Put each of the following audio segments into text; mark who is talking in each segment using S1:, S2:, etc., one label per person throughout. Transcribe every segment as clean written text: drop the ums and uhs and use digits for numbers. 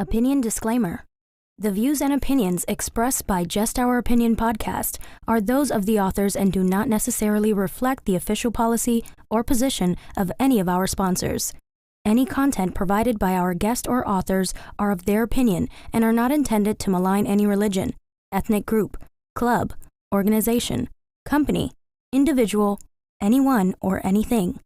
S1: Opinion disclaimer. The views and opinions expressed by Just Our Opinion podcast are those of the authors and do not necessarily reflect the official policy or position of any of our sponsors. Any content provided by our guest or authors are of their opinion and are not intended to malign any religion, ethnic group, club, organization, company, individual, anyone, or anything.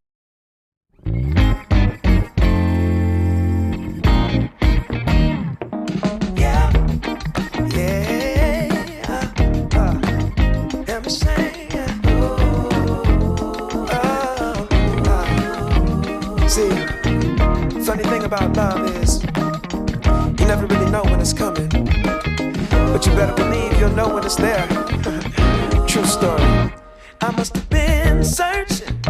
S2: See, funny thing about love is you never really know when it's coming, but you better believe you'll know when it's there. True story. I must have been searching,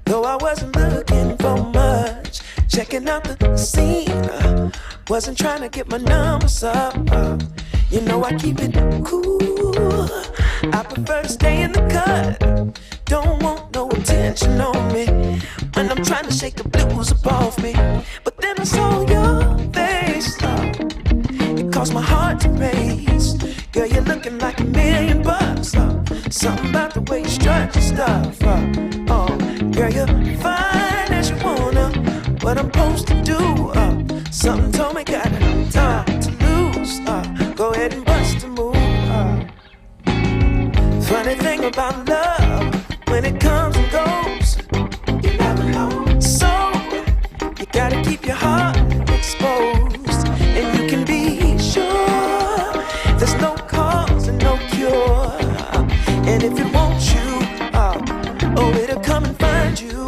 S2: though I wasn't looking for much. Checking out the scene, wasn't trying to get my numbers up. You know I keep it cool. I prefer to stay in the cut. Don't want no attention on me when I'm trying to shake the blues up off me. But then I saw your face, it caused my heart to race. Girl, you're looking like $1,000,000. Something about the way you strut your stuff. Oh, girl, you're fine as you wanna. What I'm supposed to do? Something told me got time to lose. Go ahead and bust a move. Funny thing about love, when it comes and goes, you never know. So you gotta keep your heart exposed, and you can be sure there's no cause and no cure. And if it wants you, oh, it'll come and find you.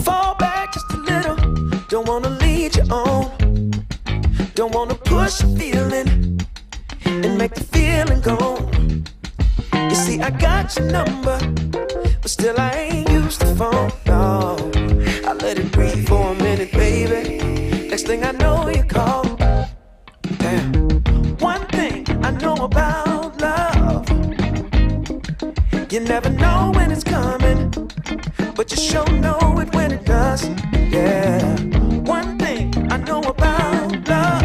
S2: Fall back just a little. Don't wanna lead you on. Don't wanna push a feeling and make the feeling go. You see, I got your number, but still I ain't used the phone, no. I let it breathe for a minute, baby. Next thing I know, you call. Damn. One thing I know about love, you never know when it's coming, but you sure know it when it does. Yeah. One thing I know about love,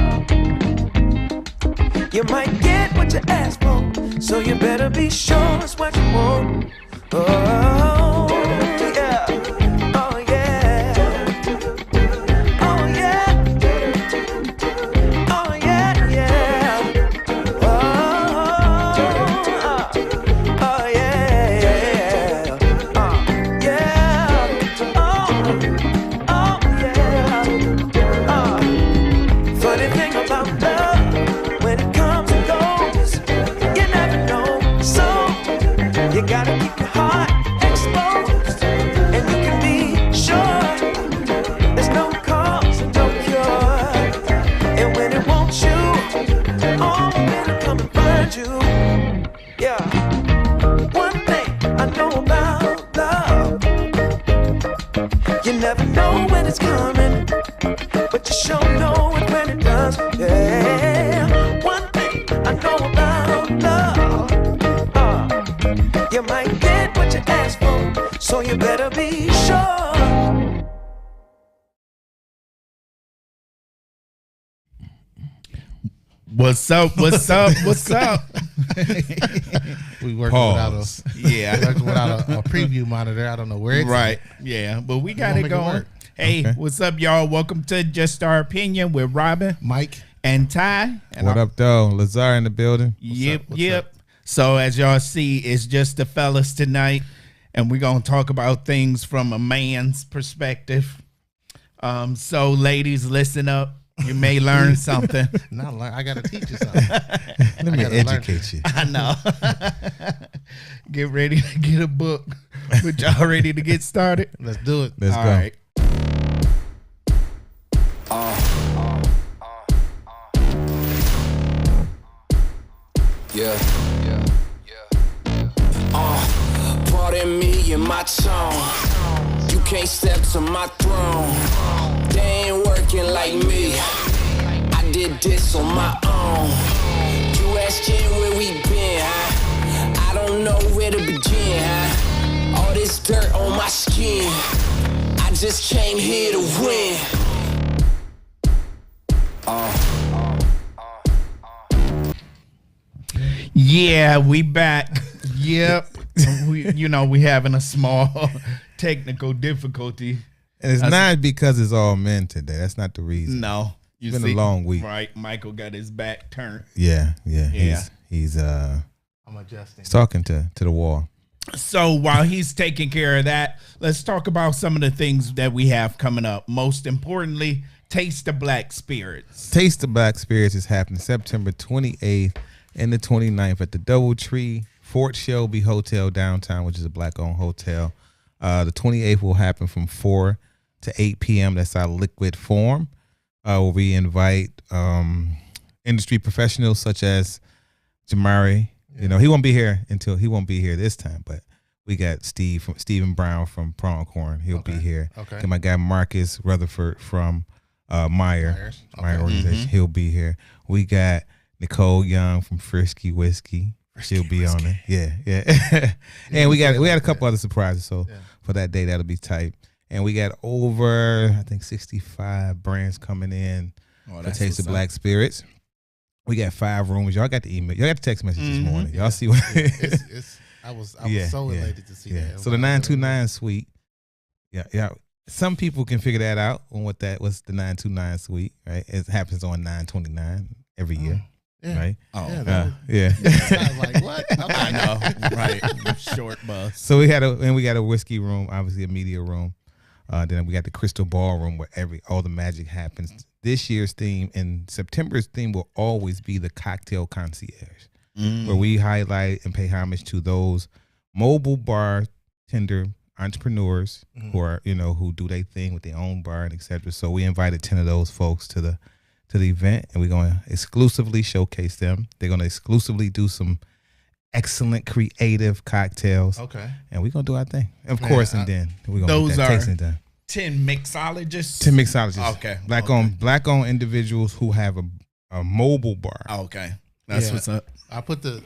S2: you might get what you ask for, so you better be sure it's what you want. Oh, yeah. Oh, yeah. Oh, yeah. Oh, yeah, yeah. Oh, yeah, yeah. Yeah. Oh, yeah. Funny thing about love, when it comes and goes, you never know. So you gotta keep your heart exposed, and you can be sure there's no cause and no cure. And when it wants you, oh, it'll come and find you. Yeah. One thing I know about love, you never know when it's coming, but you sure know it when it does. Yeah. One thing I know about love, you might get what you ask for, so you better be sure.
S3: What's up? What's up? What's up?
S4: We working without
S3: Yeah.
S4: a preview monitor. I don't know where it's
S3: Right. Yeah. But we got
S4: We'll
S3: it
S4: make it
S3: going.
S4: work.
S3: Hey,
S4: Okay.
S3: what's up, y'all? Welcome to Just Our Opinion with Robin
S4: Mike.
S3: and Ty. And
S5: What up, though? Lazar in the building.
S3: Yep,
S4: What's
S3: yep.
S4: up?
S3: So as y'all see, it's just the fellas tonight, and we're gonna talk about things from a man's perspective. So ladies, listen up. You may learn something.
S4: Not learn. I gotta teach you something.
S5: Let me
S4: gotta learn.
S5: educate you.
S3: I know. Get ready to get a book. But y'all ready to get started?
S4: Let's do it.
S5: Let's
S3: All
S5: go.
S3: right.
S6: Pardon me and my tone. You can't step to my throne. They ain't working like me. I did this on my own. You asking where we been, huh? I don't know where to begin, huh? All this dirt on my skin. I just came here to win.
S3: Yeah, we back. Yep. We having a small technical difficulty.
S5: And it's not because it's all men today. That's not the reason.
S3: No.
S5: It's been a long week.
S3: Right. Michael got his back turned.
S5: Yeah.
S3: Yeah.
S5: He's
S4: I'm adjusting.
S5: talking to the wall.
S3: So while he's taking care of that, let's talk about some of the things that we have coming up. Most importantly, Taste the Black Spirits.
S5: Taste the Black Spirits is happening September 28th and the 29th at the Doubletree Fort Shelby Hotel downtown, which is a black-owned hotel. The 28th will happen from 4 to 8 p.m. That's our liquid form. Where we invite industry professionals such as Jamari. Yeah. He won't be here this time, but we got Stephen Brown from Pronghorn. He'll be here.
S4: Okay.
S5: Got my guy Marcus Rutherford from Meyer Organization.
S3: Mm-hmm.
S5: He'll be here. We got Nicole Young from Frisky Whiskey. She'll be on it. Yeah. And we got a couple other surprises. So for that day, that'll be tight. And we got over, I think, 65 brands coming in for Taste of Black Spirits. We got 5 rooms. Y'all got the email. Y'all got the text message this morning. Y'all see what?
S4: I was so elated to see that.
S5: So the 929 suite. Yeah. Some people can figure that out on what's the 929 suite, right? It happens on 929 every year.
S4: Yeah.
S5: Right?
S3: Oh,
S5: yeah.
S4: I was like, what?
S3: I know. Right. Short bus.
S5: So we got a whiskey room, obviously a media room. Then we got the Crystal Ballroom where all the magic happens. This year's theme and September's theme will always be the Cocktail Concierge, where we highlight and pay homage to those mobile bartender entrepreneurs who are, who do their thing with their own bar and etc. So we invited 10 of those folks to the event, and we're going to exclusively showcase them. They're going to exclusively do some excellent creative cocktails.
S4: Okay.
S5: And we're going to do our thing. Of course, and then we're going to
S3: those
S5: get that
S3: are
S5: tasting done.
S3: 10 mixologists.
S5: 10 mixologists.
S3: Okay.
S5: Black-owned individuals who have a mobile bar.
S3: Okay. That's what's up.
S4: I put the,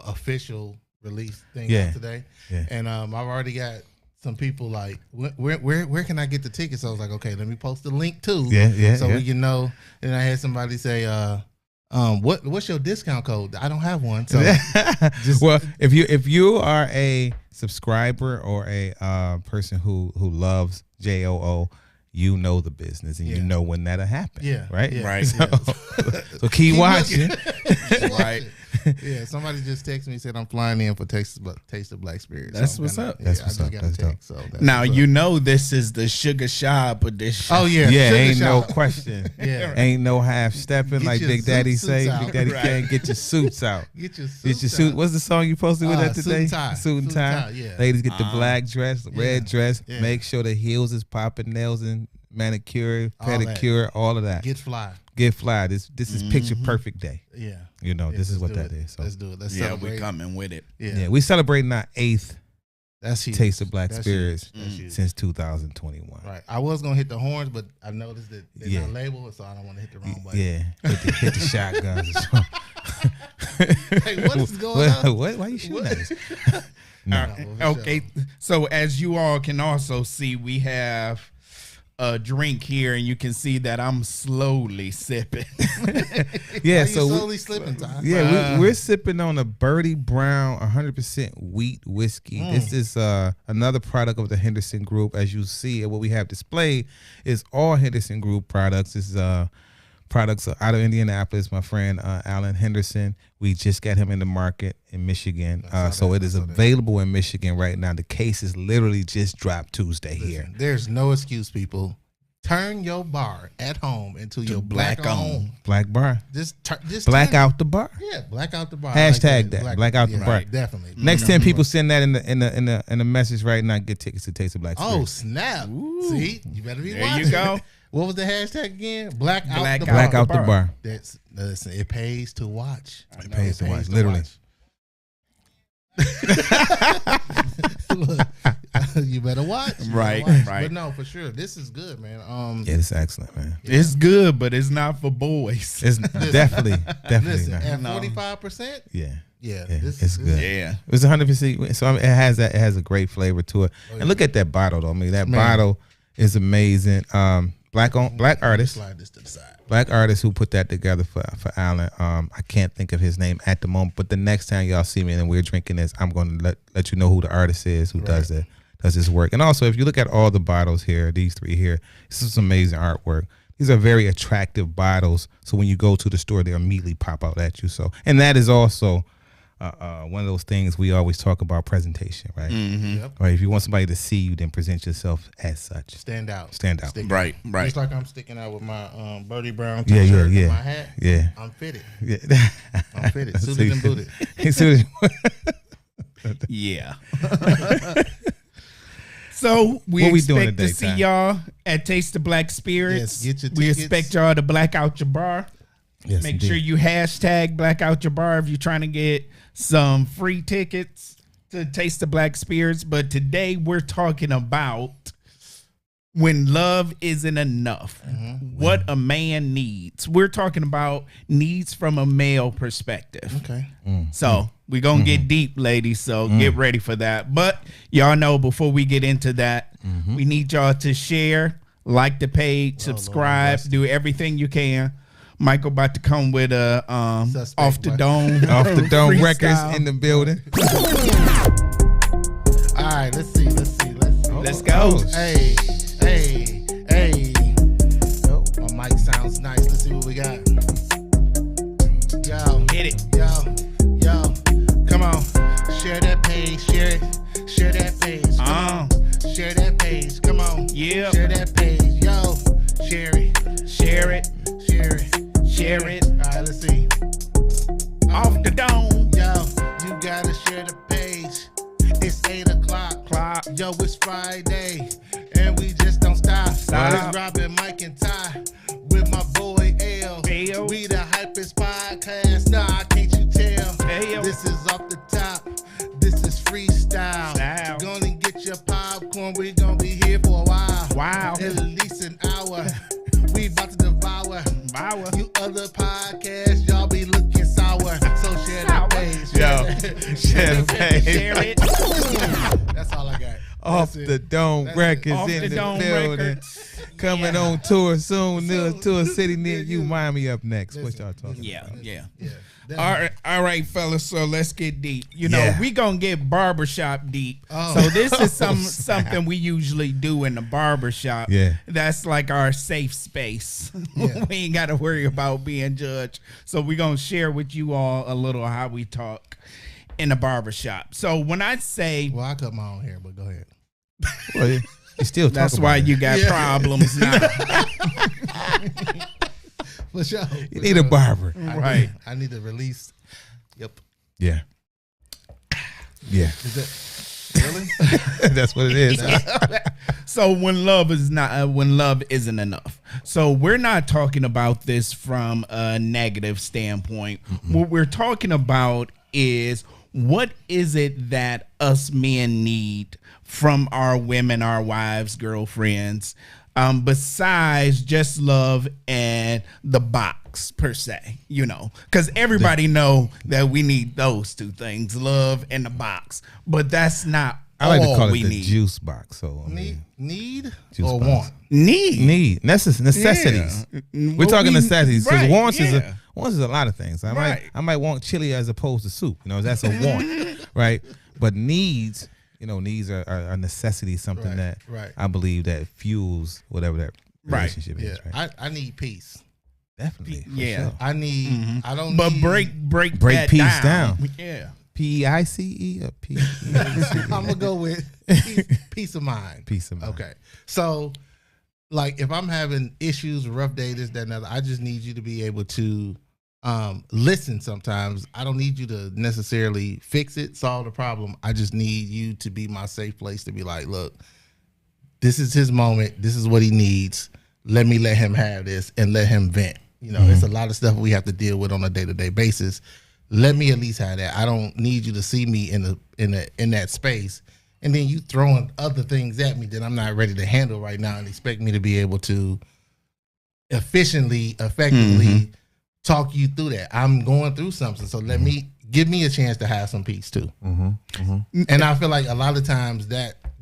S4: official release thing out today.
S5: Yeah.
S4: And I've already got some people like, where can I get the tickets? So I was like, okay, let me post the link too. So we can know. And I had somebody say, what's your discount code? I don't have one. So
S5: well, if you are a subscriber or a person who loves JOO, you know the business and you know when that'll happen.
S4: Yeah.
S5: Right?
S4: Yeah.
S3: Right.
S5: So keep watching.
S3: Right.
S4: Yeah, somebody just texted me and said I'm flying in for Taste of Black Spirits.
S3: That's what's up.
S5: That's what's up. That's dope.
S4: So that's
S3: Now
S4: what's up.
S3: this is the Sugar Shop edition.
S4: Oh yeah,
S5: Yeah,
S4: Sugar
S5: ain't no
S4: Shop.
S5: question.
S4: Yeah.
S5: Ain't no half stepping
S4: Get
S5: like
S4: your
S5: Big Daddy
S4: suits
S5: say.
S4: out.
S5: Big Daddy
S3: Right.
S5: can't get your suits out.
S4: Get your
S5: Get your suit.
S4: out.
S5: What's the song you posted with that
S4: Suit
S5: today?
S4: and Tie.
S5: Suit and
S4: Suit and
S5: tie.
S4: Tie, yeah.
S5: Ladies get the black dress, red dress.
S4: Yeah.
S5: Make sure the heels is popping, nails and manicure,
S4: All that.
S5: pedicure, all of that.
S4: Get fly.
S5: Get fly. This is picture perfect day.
S4: Yeah.
S5: This is what
S4: let's
S5: that
S4: do it.
S5: is. So
S4: Let's do it. Let's
S3: Yeah,
S4: celebrate.
S3: we coming with it.
S5: yeah, we celebrating our 8th
S4: That's huge.
S5: Taste of Black
S4: That's
S5: Spirits
S4: huge. That's huge.
S5: since 2021.
S4: Right. I was gonna hit the horns, but I noticed that they're
S5: Yeah.
S4: not labeled, so I don't want to hit the wrong button.
S5: Yeah, hit the shotguns. Or something.
S4: Hey, what is going on?
S5: What? Why you shooting at us?
S3: Okay, so as you all can also see, we have a drink here, and you can see that I'm slowly sipping.
S5: Yeah,
S4: Are you
S5: so
S4: slowly slipping, Ty?
S5: yeah, we're sipping on a Birdie Brown 100% wheat whiskey. This is another product of the Henderson Group. As you see, what we have displayed is all Henderson Group products. This is products out of Indianapolis. My friend Alan Henderson. We just got him in the market in Michigan. So it is available in Michigan right now. The case is literally just dropped Tuesday here.
S4: There's no excuse, people. Turn your bar at home into your black owned.
S5: Black bar.
S4: Just
S5: Black
S4: turn it.
S5: out the bar.
S4: Yeah, black out the bar.
S5: Hashtag that. Black out the bar.
S4: Definitely.
S5: Next 10 people send that in the message right now. Get tickets to Taste of Black Spirits.
S4: Oh snap! See, you better be
S3: There
S4: watching.
S3: you go.
S4: What was the hashtag again? Black out the
S3: Black
S4: bar.
S5: out the bar.
S4: Listen, it pays to watch.
S5: It pays to watch, literally.
S4: Look, you better watch. You better
S3: Right,
S4: watch.
S3: right.
S4: But no, for sure, this is good, man.
S5: Yeah, it's excellent, man.
S3: It's good, but it's not for boys.
S5: It's definitely
S4: Listen,
S5: not.
S4: at
S3: No.
S4: 45%,
S5: Yeah.
S4: yeah,
S5: Yeah,
S4: this
S5: it's good.
S3: Yeah.
S5: It's 100%. So I mean, it has a great flavor to it. And look at that bottle, though. I mean, that bottle is amazing. Black artist.
S4: Slide this to the side.
S5: Black artist who put that together for Alan. I can't think of his name at the moment, but the next time y'all see me and we're drinking this, I'm going to let you know who the artist is who does this work. And also, if you look at all the bottles here, these three here, this is some amazing artwork. These are very attractive bottles. So when you go to the store, they immediately pop out at you. So, and that is also one of those things we always talk about, presentation, right?
S3: Mm-hmm.
S4: Yep.
S5: Right. If you want somebody to see you, then present yourself as such.
S4: Stand out.
S5: Stand out.
S4: Stick
S3: Right,
S4: out.
S3: right.
S4: Just like I'm sticking out with my Birdie Brown
S5: Yeah,
S4: t-shirt
S5: yeah,
S4: and my hat.
S5: Yeah.
S4: I'm fitted.
S5: Yeah.
S4: I'm fitted. Suited and booted.
S5: He's suited.
S3: Yeah. So we
S5: What we
S3: expect
S5: doing
S3: to
S5: today,
S3: see
S5: Ty?
S3: y'all at Taste the Black Spirits.
S4: Yes, get your
S3: We
S4: tickets.
S3: expect y'all to black out your bar.
S5: Yes,
S3: Make
S5: indeed.
S3: sure you hashtag black out your bar if you're trying to get some free tickets to Taste the Black Spirits. But today we're talking about when love isn't enough, what a man needs. We're talking about needs from a male perspective.
S4: Okay.
S3: So we're going to get deep, ladies. So get ready for that. But y'all know before we get into that, we need y'all to share, like the page, subscribe, do everything you can. Michael about to come with a
S4: Suspect,
S3: off the
S4: boy.
S3: dome.
S5: Off the dome
S3: freestyle.
S5: records in the building.
S4: All right. Let's see.
S3: Let's go.
S4: Hey. My mic sounds nice. Let's see what we got. Yo.
S3: Hit it.
S4: Yo. Come on. Share that page. Share it. Share that page. Come on. Share that page. Come on.
S3: Yeah.
S4: Share that page. Yo. Share it.
S3: Share it.
S4: Share it.
S3: Share it.
S4: All right. Let's see.
S3: Off the dome.
S4: Yo. You gotta share the page. It's 8 o'clock. Yo, it's Friday, and we just don't stop. It's Robin, Mike, and Ty with my boy L. We the hypest podcast. Nah, can't you tell? This is off the top. This is freestyle. Gonna get your popcorn. We gonna be here for a while.
S3: Wow.
S4: At least an hour. We about to devour. You other podcasts, y'all be looking sour. So share that page.
S5: Share the page.
S3: Share it.
S4: That's all I got.
S5: Off
S4: That's
S5: the
S4: it.
S5: dome
S4: That's
S5: records
S3: Off
S5: in
S3: the
S5: the
S3: dome
S5: building.
S3: records.
S5: Coming on tour soon to a city near you. Miami up next. What y'all talking
S3: Yeah.
S4: Yeah.
S3: All right, fellas. So let's get deep. You know,
S5: Yeah.
S3: we gonna get barbershop deep.
S4: Oh.
S3: So this is something we usually do in the barbershop.
S5: Yeah.
S3: That's like our safe space.
S4: Yeah.
S3: We ain't got to worry about being judged. So we're gonna share with you all a little how we talk in the barbershop. So when I say
S4: Well, I cut my own hair, but go ahead.
S5: Well, you still talk
S3: that's
S5: about
S3: why
S5: it.
S3: you got problems now.
S4: For sure.
S5: You need a barber.
S3: Right.
S4: I need to release. Yep.
S5: Yeah. Yeah.
S4: Is that really?
S5: That's what it is.
S3: So when love isn't enough. So we're not talking about this from a negative standpoint. What we're talking about is what is it that us men need from our women, our wives, girlfriends, besides just love and the box per se, you know, because everybody know that we need those two things, love and the box, but that's not
S5: I like to
S3: all
S5: call
S3: we
S5: it the
S3: need.
S5: juice box. So I mean,
S4: Need
S5: Juice
S4: or
S5: box.
S4: want?
S3: Need.
S5: necessities.
S3: Yeah.
S5: We're talking necessities because
S3: right,
S5: wants
S3: yeah.
S5: is a lot of things.
S3: Right.
S5: I might want chili as opposed to soup. You know, that's a want, right? But needs, needs are a necessity. Something
S4: Right,
S5: that
S4: right.
S5: I believe that fuels whatever that
S3: Right.
S5: relationship
S4: Yeah.
S5: is. Right?
S4: I need peace.
S5: Definitely. for
S3: Yeah.
S5: sure.
S4: I need. I don't.
S3: But
S4: need,
S3: break
S5: Break
S3: that
S5: peace down.
S3: Yeah.
S5: PICE or P.
S4: I'm gonna go with peace of mind.
S5: Peace of mind.
S4: Okay. So, like, if I'm having issues, rough day, this, that, and other, I just need you to be able to listen sometimes. I don't need you to necessarily fix it, solve the problem. I just need you to be my safe place to be like, look, this is his moment. This is what he needs. Let him have this and let him vent. It's a lot of stuff we have to deal with on a day-to-day basis. Let me at least have that. I don't need you to see me in that space, and then you throwing other things at me that I'm not ready to handle right now, and expect me to be able to efficiently, effectively talk you through that. I'm going through something, so give me a chance to have some peace too. And I feel like a lot of times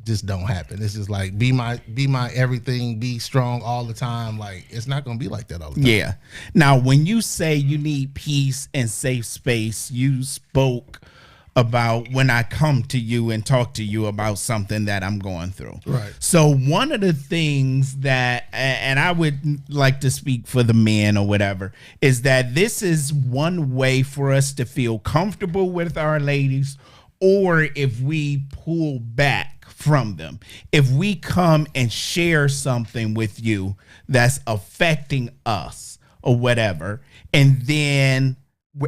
S4: just don't happen. It's just like be my everything, be strong all the time. Like it's not gonna be like that all the time.
S3: Yeah. Now, when you say you need peace and safe space, you spoke about when I come to you and talk to you about something that I'm going through.
S4: Right.
S3: So one of the things that, and I would like to speak for the men or whatever, is that this is one way for us to feel comfortable with our ladies, or if we pull back from them. If we come and share something with you that's affecting us or whatever, and then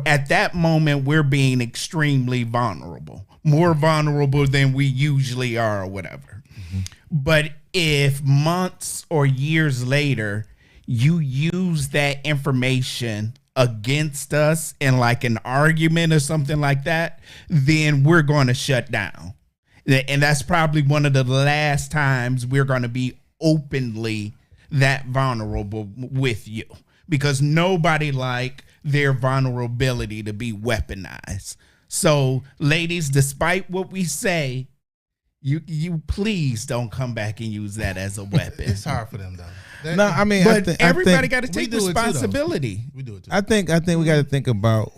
S3: at that moment, we're being extremely vulnerable, more vulnerable than we usually are or whatever. Mm-hmm. But if months or years later, you use that information against us in like an argument or something like that, then we're going to shut down. And that's probably one of the last times we're going to be openly that vulnerable with you, because nobody like their vulnerability to be weaponized. So, ladies, despite what we say, you please don't come back and use that as a weapon.
S4: It's hard for them though.
S5: No, I mean,
S3: but everybody got to take
S4: do it too, though.
S3: responsibility.
S4: We do it too.
S5: I think we got to think about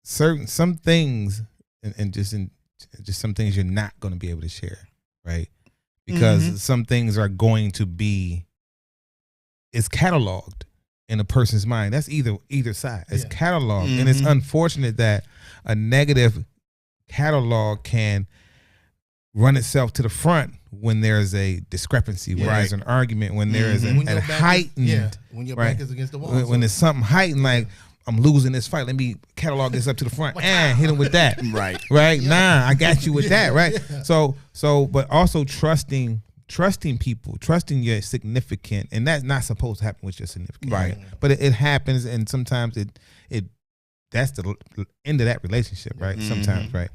S5: some things and just some things you're not going to be able to share, right? Because some things are going to be, it's cataloged in a person's mind. That's either side. It's cataloged, and it's unfortunate that a negative catalog can run itself to the front when there's a discrepancy, when there's an argument, when there is a heightened,
S4: when your back is against the wall,
S5: when there's something heightened, like I'm losing this fight, let me catalog this up to the front and hit him with that, right? Nah, I got you with that, right? So, but also trusting people, trusting your significant, and that's not supposed to happen with your significant, right? But it happens, and sometimes it that's the end of that relationship, right? Sometimes, right?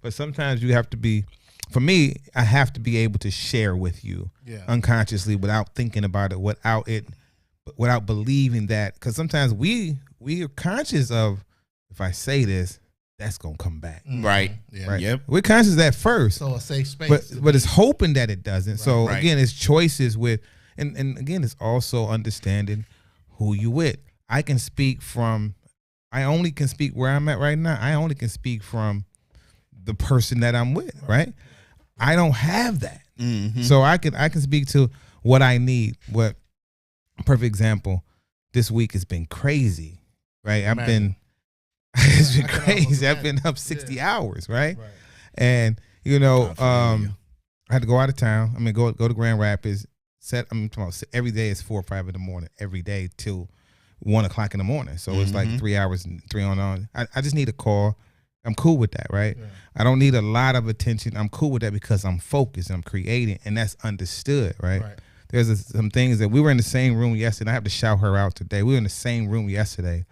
S5: But sometimes you have to be, for me, I have to be able to share with you unconsciously without thinking about it, without believing that, because sometimes we are conscious of, if I say this, that's gonna come back,
S3: right?
S5: Right. Yep. We're conscious of that first,
S4: so a safe space,
S5: but it's hoping that it doesn't. So again, it's choices with, and again, it's also understanding who you with. I only can speak where I'm at right now. I only can speak from the person that I'm with, right? I don't have that, so I can speak to what I need. What perfect example? This week has been crazy, right? It's been crazy. I've been up 60 hours, right? And I had to go out of town. I mean, go to Grand Rapids. I'm talking about every day is 4 or 5 in the morning. Every day till 1 o'clock in the morning. So it's like 3 hours and 3 on. I just need a call. I'm cool with that, right? Yeah. I don't need a lot of attention. I'm cool with that because I'm focused and I'm creating, and that's understood, right? There's some things that we were in the same room yesterday. I have to shout her out today. We were in the same room yesterday.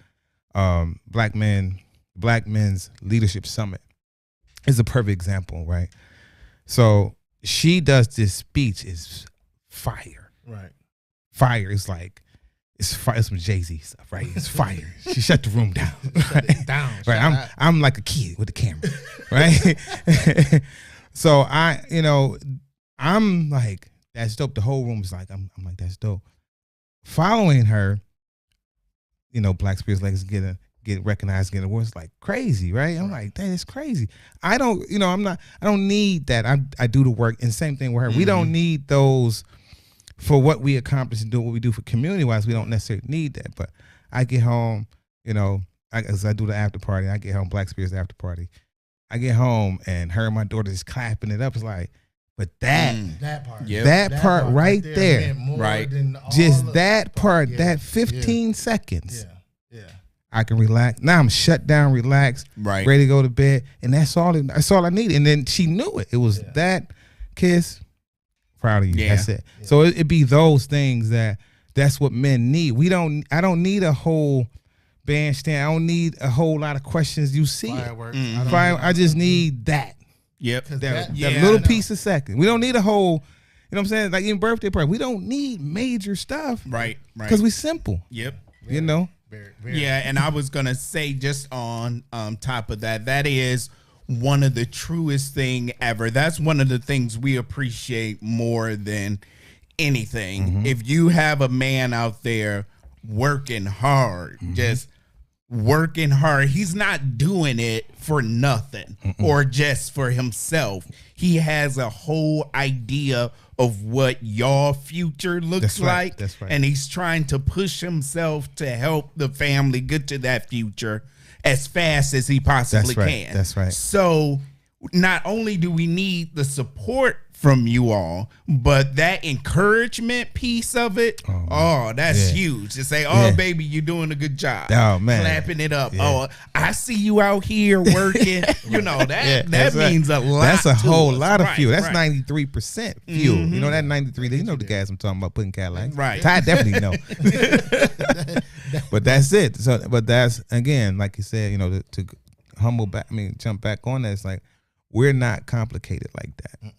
S5: Black Men's Leadership Summit is a perfect example, right? So she does this speech, is fire.
S4: Right.
S5: Fire is like, it's fire, it's some Jay-Z stuff, right? It's fire. She shut the room down.
S4: Shut it down.
S5: Right. I'm like a kid with the camera. Right. So I'm like, that's dope. The whole room is like, I'm like, that's dope. Following her, Black Spirits Legacy get recognized, get awards, like crazy, right? I'm like, dang, it's crazy. I don't need that. I do the work, and same thing with her. We don't need those for what we accomplish and do what we do for community wise. We don't necessarily need that. But I get home, as I do the after party, I get home, Black Spirits after party. I get home and her and my daughter just clapping it up. It's like, but that part, that part right there,
S3: right?
S5: Just that part, that 15 seconds.
S4: Yeah.
S5: I can relax. Now I'm shut down, relaxed, ready to go to bed, and that's all I need. And then she knew it. It was that kiss. Proud of you. Yeah. That's it. Yeah. So it be those things that's what men need. I don't need a whole bandstand. I don't need a whole lot of questions. You see
S4: Fireworks.
S5: I just need that.
S3: Yep.
S5: That little piece of second. We don't need a whole, what I'm saying? Like in birthday party, we don't need major stuff.
S3: Right.
S5: Because we simple.
S3: Yep.
S4: Very, very.
S3: Yeah, and I was gonna say, just on top of that is one of the truest thing ever. That's one of the things we appreciate more than anything. If you have a man out there working hard, just working hard, he's not doing it for nothing or just for himself. He has a whole idea of what y'all future looks like.
S5: That's right.
S3: And he's trying to push himself to help the family get to that future as fast as he possibly can.
S5: That's right.
S3: So not only do we need the support from you all, but that encouragement piece of it, that's huge. To say, baby, you're doing a good job.
S5: Oh, man.
S3: Clapping it up. Oh, I see you out here working. That means a lot.
S5: That's a whole lot of
S3: Right,
S5: fuel. That's
S3: right.
S5: 93% fuel. You know that 93, you know the gas I'm talking about putting Cadillac.
S3: Right.
S5: Ty definitely know. But that's it. So, but that's, again, like you said, to jump back on that, it's like, we're not complicated like that.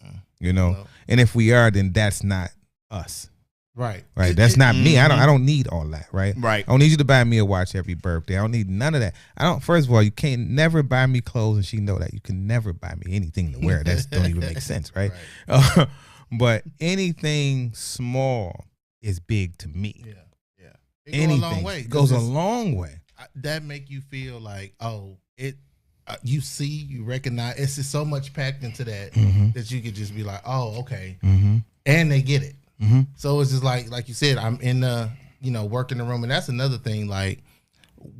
S5: And if we are, then that's not us.
S4: Right.
S5: That's not me. I don't need all that. Right.
S3: Right.
S5: I don't need you to buy me a watch every birthday. I don't need none of that. First of all, you can't never buy me clothes, and she know that. You can never buy me anything to wear. That don't even make sense, right? But anything small is big to me.
S4: Yeah. It goes a long way.
S5: Goes a long way.
S4: That make you feel like, you see, you recognize. It's just so much packed into that that you could just be like, oh, okay, and they get it. So it's just like you said, I'm in the work in the room, and that's another thing. Like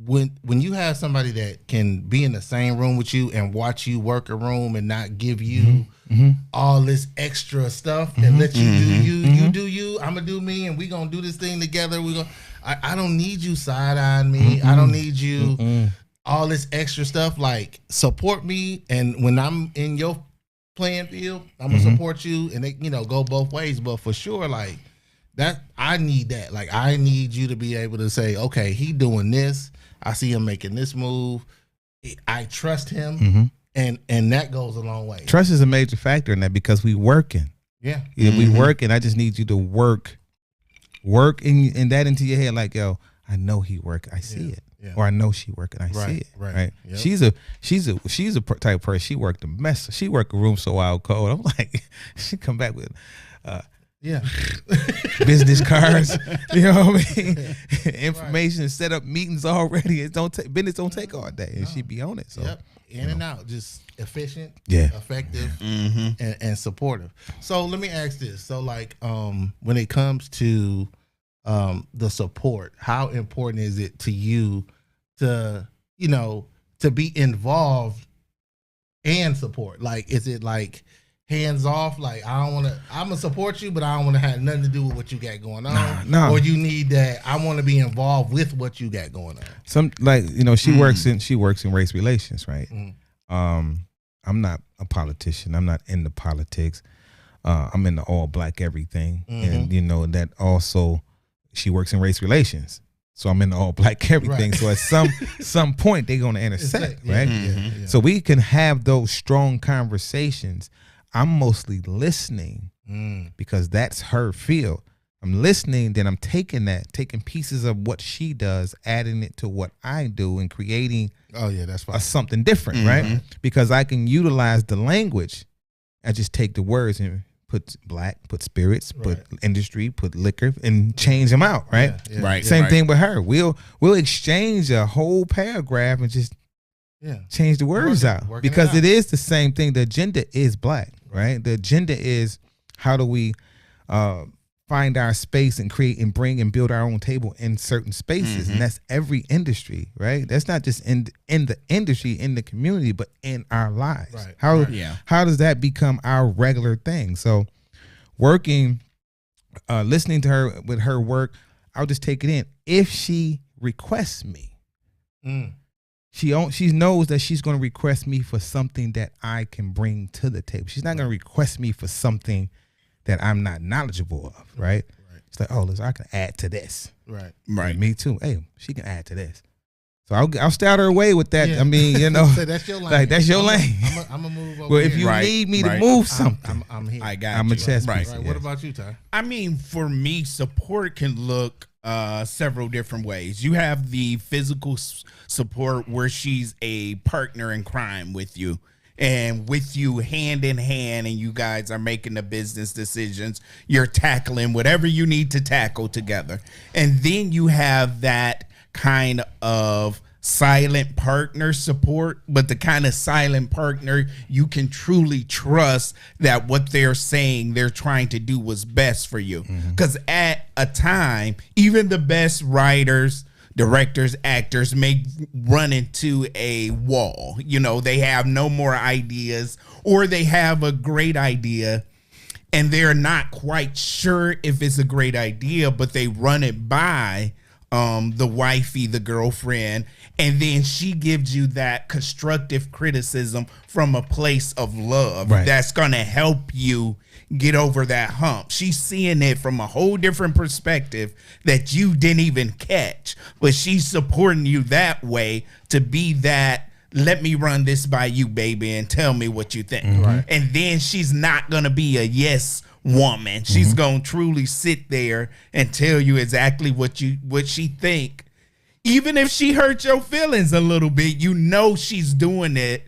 S4: when you have somebody that can be in the same room with you and watch you work a room and not give you all this extra stuff and let you do you do you, I'm gonna do me, and we gonna do this thing together. I don't need you side eyeing me. I don't need you. All this extra stuff, like support me, and when I'm in your playing field, I'm gonna support you, and they go both ways. But for sure, like that, I need that. Like I need you to be able to say, okay, he doing this. I see him making this move. I trust him, and that goes a long way.
S5: Trust is a major factor in that because we working.
S4: Yeah,
S5: we working. I just need you to work in that into your head. Like, yo, I know he work. I see it. Yeah. Or I know she working. I see it. Right. Yep. She's a type of person. She worked a mess. She worked a room so wild cold. I'm like, she come back with, business cards. You know what I mean? Information, set up meetings already. Business don't take all day, and she be on it. So
S4: in and out, just efficient, effective, and supportive. So let me ask this. So like, when it comes to the support, how important is it to you to be involved and support? Like, is it like hands off, like I'm gonna support you, but I don't want to have nothing to do with what you got going on?
S5: No.
S4: Or you need that I want to be involved with what you got going on?
S5: Some she works in race relations, right? I'm not a politician. I'm not into politics. I'm into all black everything, and that also. She works in race relations, so I'm in the all black everything. Right. So at some point they're gonna intersect, right? Yeah. So we can have those strong conversations. I'm mostly listening because that's her field. I'm listening, then I'm taking pieces of what she does, adding it to what I do, and creating
S4: that's fine.
S5: Something different, right? Because I can utilize the language. I just take the words and put black, put spirits, put industry, put liquor, and change them out, right?
S3: Right.
S5: Same thing with her. We'll exchange a whole paragraph and just change the words out because it is the same thing. The agenda is black, right? The agenda is how do we find our space and create and bring and build our own table in certain spaces, and that's every industry, right? That's not just in the industry, in the community, but in our lives. Right. How does that become our regular thing? So, working, listening to her with her work, I'll just take it in. If she requests me, she knows that she's going to request me for something that I can bring to the table. She's not going to request me for something that I'm not knowledgeable of, right? It's like, oh, listen, I can add to this.
S4: Right.
S5: And me too. Hey, she can add to this. So I'll stay out her way with that. I mean,
S4: so that's your lane.
S5: Like that's your lane.
S4: I'm gonna move over.
S5: Well, if you need me to move something,
S4: I'm here.
S3: I got
S5: I'm
S3: you.
S5: a chess piece.
S4: Right. What about you, Ty?
S3: I mean, for me, support can look several different ways. You have the physical support where she's a partner in crime with you. and with you hand in hand, and you guys are making the business decisions. You're tackling whatever you need to tackle together. And then you have that kind of silent partner support, but the kind of silent partner you can truly trust that what they're saying, they're trying to do what's best for you. Because at a time, even the best writers, directors, actors may run into a wall. You know, they have no more ideas, or they have a great idea and they're not quite sure if it's a great idea, but they run it by the wifey, the girlfriend, and then she gives you that constructive criticism from a place of love that's going to help you get over that hump. She's seeing it from a whole different perspective that you didn't even catch, but she's supporting you that way to be that, let me run this by you, baby, and tell me what you think. And then she's not going to be a yes woman. She's going to truly sit there and tell you exactly what she think. Even if she hurt your feelings a little bit, you know she's doing it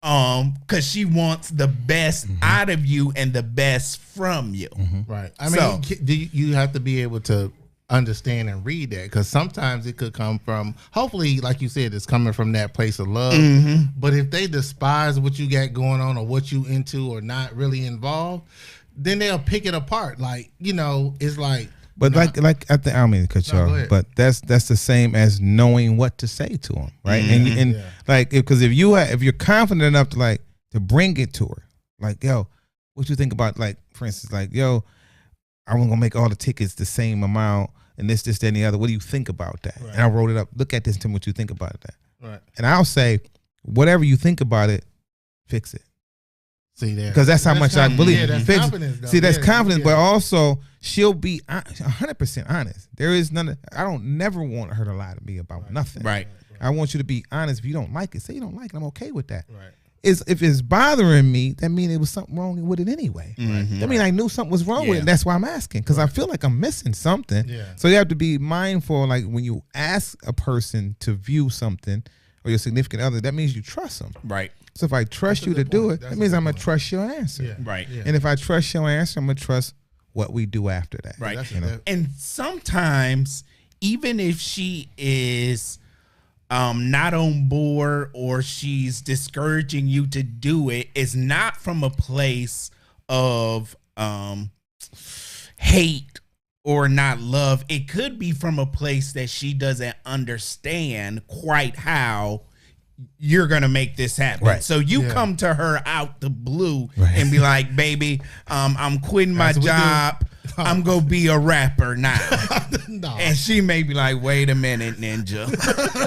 S3: because she wants the best out of you and the best from you.
S4: Right. I mean, you have to be able to understand and read that, because sometimes it could come from, hopefully, like you said, it's coming from that place of love. But if they despise what you got going on or what you into or not really involved, then they'll pick it apart. Like, you know, it's like.
S5: But like I think, I don't mean to cut you off, but that's the same as knowing what to say to them, right? And like, because if you're confident enough to bring it to her, like, yo, what you think about, like, for instance, like, yo, I'm gonna make all the tickets the same amount and this, that, and the other. What do you think about that? And I wrote it up. Look at this and tell me what you think about that. Right. And I'll say, whatever you think about it, fix it.
S4: See that?
S5: Because that's how much I believe.
S4: Yeah, that's confidence, though.
S5: See, that's confidence, but also she'll be 100% honest. There is none. I don't never want her to lie to me about nothing.
S3: Right.
S5: I want you to be honest. If you don't like it, say you don't like it. I'm okay with that.
S4: Right.
S5: If it's bothering me, that means there was something wrong with it anyway. That means I knew something was wrong with it. And that's why I'm asking, because I feel like I'm missing something. Yeah. So you have to be mindful, like when you ask a person to view something or your significant other, that means you trust them.
S3: Right.
S5: So if I trust you to do it, that means I'm going to trust your answer.
S4: Yeah.
S3: Right.
S4: Yeah.
S5: And if I trust your answer, I'm going to trust what we do after that.
S3: Right.
S5: You know?
S3: And sometimes, even if she is not on board or she's discouraging you to do it, it's not from a place of hate or not love. It could be from a place that she doesn't understand quite how you're gonna make this happen. Right. So you come to her out the blue and be like, baby, I'm quitting my job. I'm gonna be a rapper now. No. And she may be like, wait a minute, Ninja.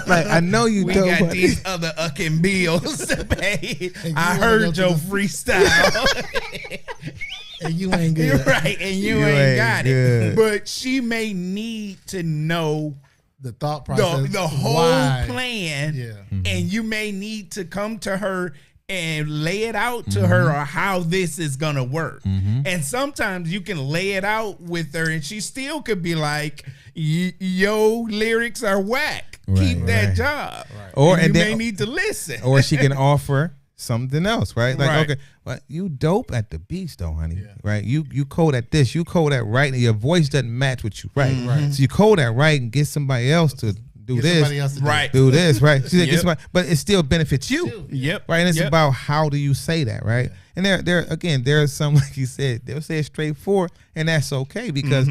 S5: Like, I know you
S3: we got these other ucking bills to pay. I heard your freestyle.
S4: And you ain't good.
S3: Right, and you ain't got it. But she may need to know
S4: the thought process,
S3: the whole plan, and you may need to come to her and lay it out to her or how this is gonna work. And sometimes you can lay it out with her, and she still could be like, "Yo, lyrics are whack. Keep that job." Right. Or and you may need to listen.
S5: Or she can offer something else, right? Like, okay, but you dope at the beats though, honey. Right? You cold at this, you cold at writing. Your voice doesn't match what you write. So you cold at writing, get somebody else to do this. Do this, right? Get somebody, but it still benefits you. Right. And it's about how do you say that, right? And there are some, like you said, they'll say it straightforward, and that's okay because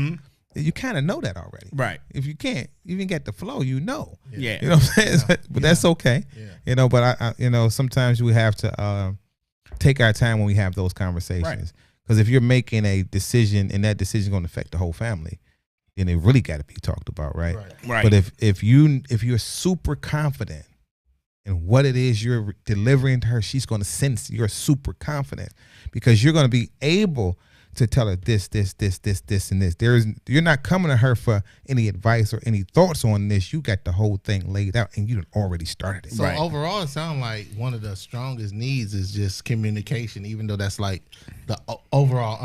S5: you kind of know that already.
S3: Right.
S5: If you can't even get the flow, you know.
S3: Yeah.
S5: You know what I'm saying? But that's okay. You know, but I sometimes we have to take our time when we have those conversations. Because if you're making a decision and that decision is going to affect the whole family, then it really got to be talked about, right? But if you're super confident in what it is you're delivering to her, she's going to sense you're super confident because you're going to be able to tell her this, and this. You're not coming to her for any advice or any thoughts on this. You got the whole thing laid out, and you already started it.
S4: So overall, it sounds like one of the strongest needs is just communication, even though that's like the overall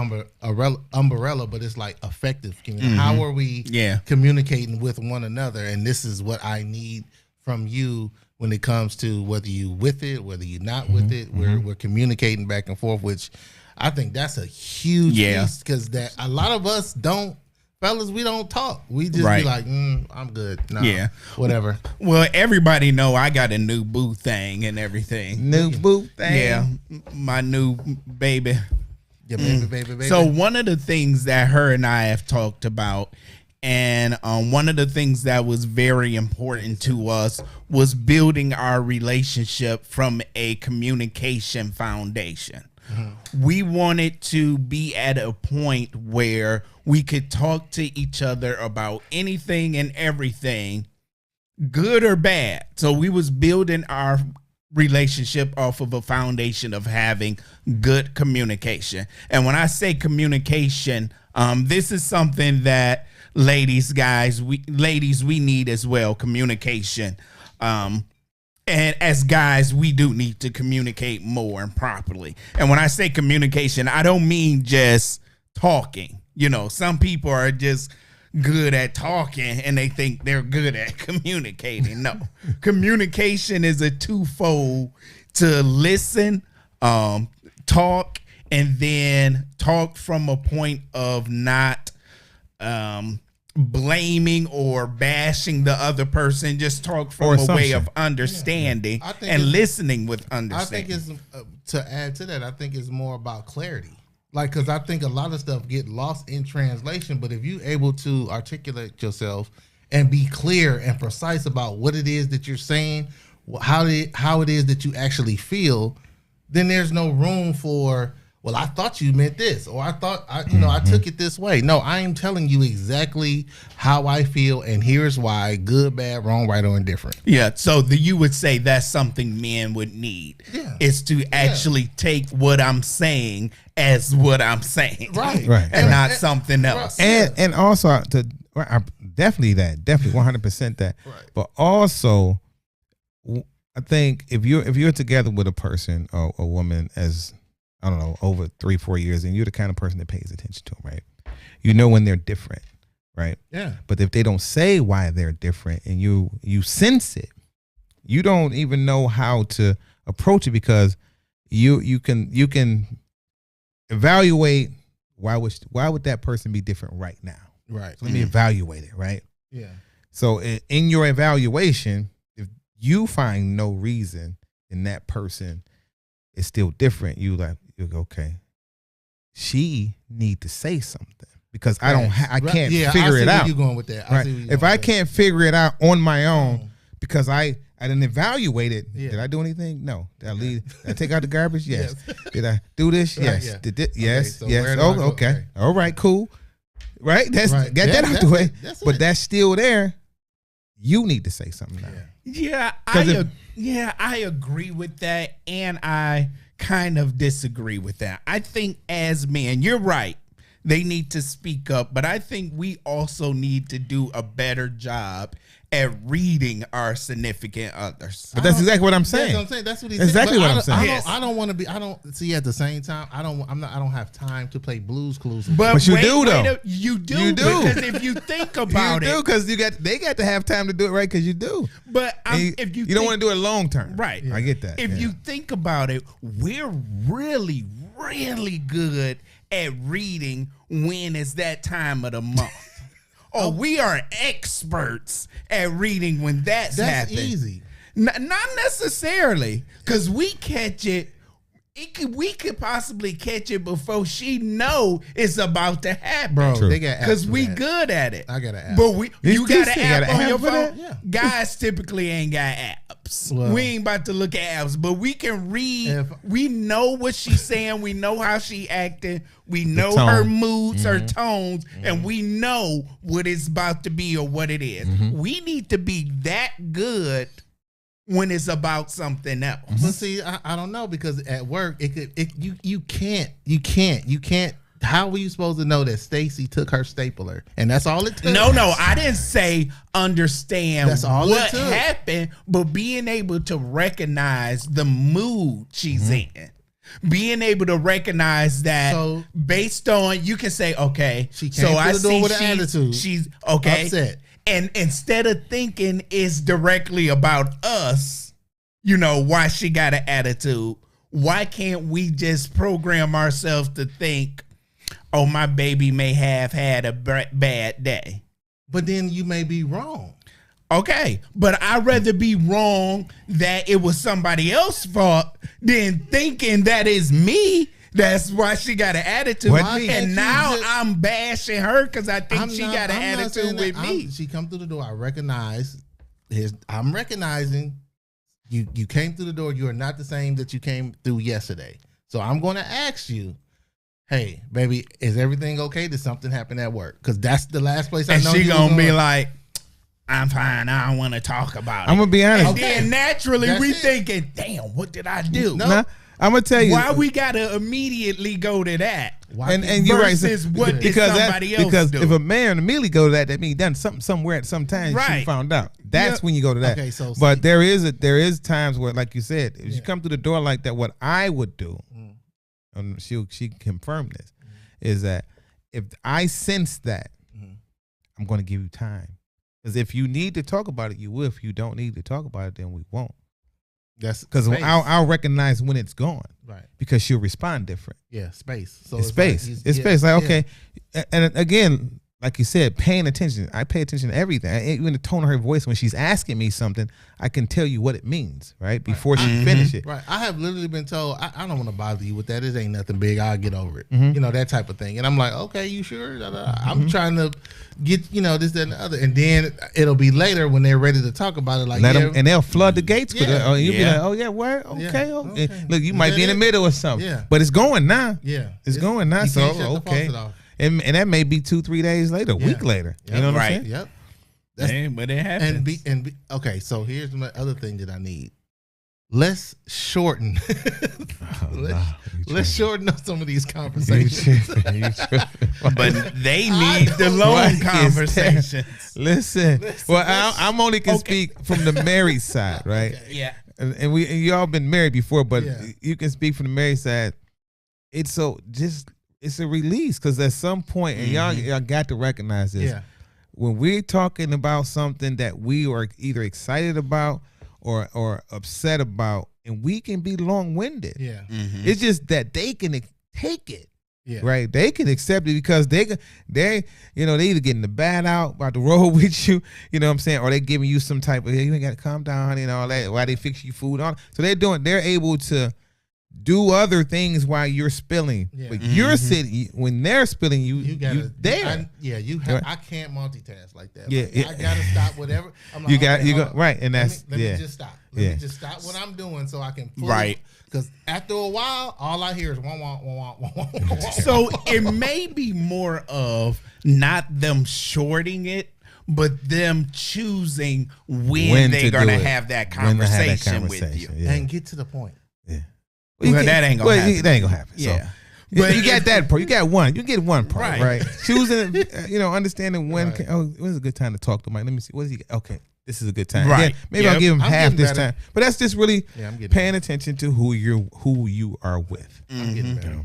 S4: umbrella, but it's like effective communication. How are we communicating with one another? And this is what I need from you when it comes to whether you with it, whether you're not with it. We're communicating back and forth, which I think that's a huge piece, because that a lot of us don't. Fellas, we don't talk. We just be like, I'm good. Nah, whatever.
S3: Well, everybody know I got a new boo thing and everything.
S5: New boo thing.
S3: Yeah, my new baby.
S4: Yeah, baby.
S3: So one of the things that her and I have talked about, and one of the things that was very important to us, was building our relationship from a communication foundation. We wanted to be at a point where we could talk to each other about anything and everything, good or bad. So we was building our relationship off of a foundation of having good communication. And when I say communication, this is something that ladies, we need as well, communication. And as guys, we do need to communicate more and properly. And when I say communication, I don't mean just talking. You know, some people are just good at talking and they think they're good at communicating. No, communication is a twofold: to listen, talk, and then talk from a point of not blaming or bashing the other person. Just talk from a way of understanding and listening with understanding.
S4: I think it's to add to that, I think it's more about clarity. Like, because I think a lot of stuff get lost in translation, but if you're able to articulate yourself and be clear and precise about what it is that you're saying, how it is that you actually feel, then there's no room for, well, I thought you meant this, or I thought I took it this way. No, I am telling you exactly how I feel, and here's why: good, bad, wrong, right, or indifferent.
S3: Yeah. So you would say that's something men would need, is to actually take what I'm saying as what I'm saying,
S4: right,
S3: and not something else.
S5: And also definitely 100% that. Right. But also, I think if you're together with a person or a woman as, I don't know, over 3-4 years, and you're the kind of person that pays attention to them, right? You know when they're different, right?
S4: Yeah.
S5: But if they don't say why they're different and you sense it, you don't even know how to approach it, because you can evaluate why would that person be different right now?
S4: Right.
S5: So let me evaluate it, right?
S4: Yeah.
S5: So in your evaluation, if you find no reason in that person is still different, you go, okay, she need to say something, because I can't figure it out.
S4: You going with that?
S5: Right? If I can't figure it out on my own, because I didn't evaluate it. Yeah. Did I do anything? No. Did I leave? Did I take out the garbage? Yes. Did I do this? Yes.
S4: Yeah.
S5: Did it? Yes.
S4: So
S5: yes. Oh, okay. All right. Cool. Right. Get that out the way. But that's still there. You need to say something now.
S3: Yeah, I agree with that, and I kind of disagree with that. I think as men, you're right, they need to speak up, but I think we also need to do a better job at reading our significant others.
S5: But that's exactly what I'm saying.
S4: That's what I'm saying. That's what he's
S5: exactly what I'm saying.
S4: I don't want to be. I don't see at the same time. I don't have time to play Blues Clues.
S5: But you do though.
S3: You do because if you think about it,
S5: you do, because they got to have time to do it right, because you do.
S3: But if you
S5: don't want to do it long term,
S3: right?
S5: I get that.
S3: If you think about it, we're really, really good at reading when is that time of the month. Oh, we are experts at reading when that's happening.
S4: That's easy.
S3: Not necessarily, because we catch it. We could possibly catch it before she know it's about to happen.
S4: Bro, True. They got apps
S3: because we
S4: that.
S3: Good at it.
S4: I got an app.
S3: But you got an app on your phone.
S4: Yeah.
S3: Guys typically ain't got apps. Well, we ain't about to look at apps, but we can read. We know what she's saying. We know how she acting. We know her moods, her tones, and we know what it's about to be or what it is. We need to be that good when it's about something else.
S4: But see, I don't know, because at work you can't. How were you supposed to know that Stacy took her stapler? And that's all it took.
S3: No, I didn't say understand
S4: that's all
S3: what happened, but being able to recognize the mood she's in. Being able to recognize that based on, you can say, okay,
S4: she came to the door with an attitude.
S3: She's okay.
S4: Upset.
S3: And instead of thinking it's directly about us, why she got an attitude. Why can't we just program ourselves to think, oh, my baby may have had a bad day?
S4: But then you may be wrong.
S3: Okay, but I'd rather be wrong that it was somebody else's fault than thinking that it's me. That's why she got an attitude. And now I'm bashing her because I think she got an attitude with me.
S4: She come through the door. I recognize I'm recognizing you came through the door. You are not the same that you came through yesterday. So I'm going to ask you, hey, baby, is everything okay? Did something happen at work? Because that's the last place I know.
S3: And she gonna be like, I'm fine. I don't want to talk about it.
S5: I'm gonna be honest.
S3: And then naturally we thinking, damn, what did I do?
S4: No.
S5: I'm gonna tell you
S3: why we gotta immediately go to that.
S5: And you're right.
S3: Versus what did somebody else do?
S5: If a man immediately go to that means he done something somewhere at some time. Right. She found out. That's when you go to that.
S4: Okay, so
S5: but there is times where, like you said, if you come through the door like that, what I would do, and she confirmed this, is that if I sense that, I'm going to give you time. Because if you need to talk about it, you will. If you don't need to talk about it, then we won't.
S4: That's
S5: because I'll recognize when it's gone,
S4: right?
S5: Because she'll respond different.
S4: Yeah, space. So
S5: it's space. Like it's space. Like okay, and again, like you said, paying attention. I pay attention to everything. Even the tone of her voice when she's asking me something, I can tell you what it means, right? Before she finish it.
S4: Right. I have literally been told, I don't want to bother you with that. It ain't nothing big. I'll get over it. You know, that type of thing. And I'm like, okay, you sure? I'm trying to get, this, that, and the other. And then it'll be later when they're ready to talk about it. Like,
S5: and they'll flood the gates with it. You'll be like, oh, yeah, where? Okay. Look, you might be in the middle or something. Yeah. But it's going now.
S4: Yeah.
S5: It's going now. So, okay. And that may be 2-3 days later, a week later. You know what I'm saying?
S4: Yep.
S3: But it happens.
S4: Okay, so here's my other thing that I need. Let's shorten. Let's shorten up some of these conversations.
S3: But they need the long conversations.
S5: Listen. Well, I'm only can speak from the married side, right?
S3: Okay. Yeah.
S5: And y'all been married before, but you can speak from the married side. It's a release because at some point, and y'all got to recognize this. Yeah. When we're talking about something that we are either excited about or upset about, and we can be long-winded.
S4: Yeah.
S5: It's just that they can take it.
S4: Yeah.
S5: Right. They can accept it because they either getting the bad out about to roll with you, you know what I'm saying, or they giving you some type of, hey, you ain't got to calm down, honey, and all that, while they fix you food on. So they're able to do other things while you're spilling. Yeah. But you're sitting when they're spilling, you there.
S4: I can't multitask like that.
S5: Yeah,
S4: I gotta stop whatever. I'm like,
S5: you go right, and that's
S4: let me just stop. Let me just stop what I'm doing so I can pull because after a while, all I hear is wah wah wah wah wah wah.
S3: So it may be more of not them shorting it, but them choosing when they're gonna have that conversation with you
S4: and get to the point.
S5: Yeah.
S3: Well, that ain't gonna happen.
S5: That ain't gonna happen.
S3: Yeah.
S5: So, but you got that part. You got one. You get one part, right? Choosing, understanding when's a good time to talk to Mike. Let me see. What is he? Okay, this is a good time.
S3: Right.
S5: Yeah, maybe I'll give him half this time. But that's just really paying attention to who you are with.
S4: I'm getting better.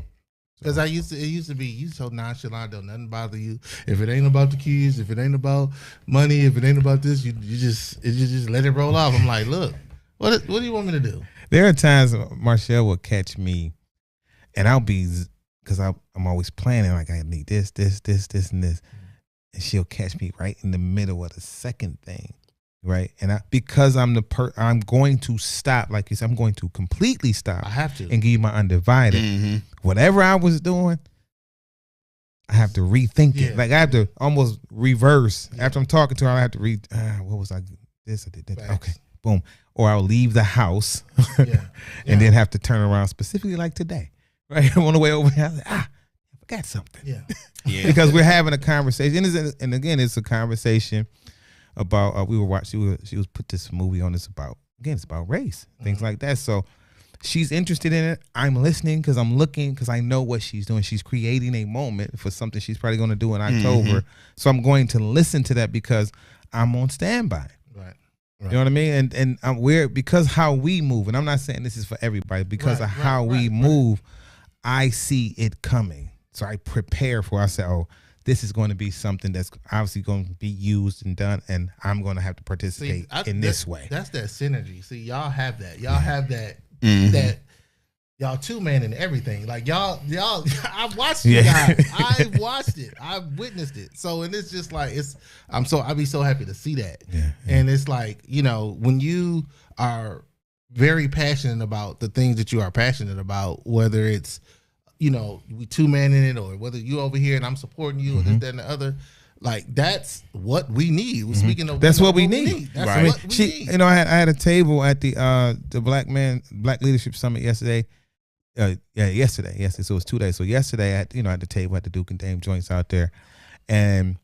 S4: Because it used to be you so nonchalant, don't nothing bother you. If it ain't about the kids, if it ain't about money, if it ain't about this, you just let it roll off. I'm like, look, what do you want me to do?
S5: There are times Marshall will catch me, and I'll be, because I'm always planning, like I need this, and this. And she'll catch me right in the middle of the second thing, right? And because I'm going to stop, like you said, I'm going to completely stop.
S4: I have to.
S5: And give you my undivided. Whatever I was doing, I have to rethink it. Like I have to almost reverse. After I'm talking to her, I have to read, what was I, this, I did that. Facts. Okay, boom. Or I'll leave the house and then have to turn around, specifically like today, right? I'm on the way over here, I was like, I forgot something.
S4: Yeah.
S5: Because we're having a conversation. And again, it's a conversation about, we were watching, she was put this movie on, it's about race, things like that. So she's interested in it. I'm listening because I'm looking, because I know what she's doing. She's creating a moment for something she's probably going to do in October. So I'm going to listen to that because I'm on standby.
S4: Right.
S5: You know what I mean? And we're, because how we move, and I'm not saying this is for everybody, because of how we move, I see it coming. So I prepare for, I say, oh, this is going to be something that's obviously going to be used and done, and I'm going to have to participate in this way.
S4: That's that synergy. See, y'all have that. Y'all have that. That y'all 2-man and everything. Like y'all. I've watched you guys. I've watched it. I've witnessed it. So, and it's just like I'd be so happy to see that.
S5: Yeah.
S4: And it's like, you know, when you are very passionate about the things that you are passionate about, whether it's, you know, we 2-man in it, or whether you over here and I'm supporting you, or this, that, and the other. Like, that's what we need. We're speaking of
S5: that's what we need.
S4: That's
S5: right.
S4: what we need.
S5: You know, I had a table at the Black Leadership Summit yesterday. Yesterday. So it was 2 days. So yesterday, at the table at the Duke and Dame joints out there, and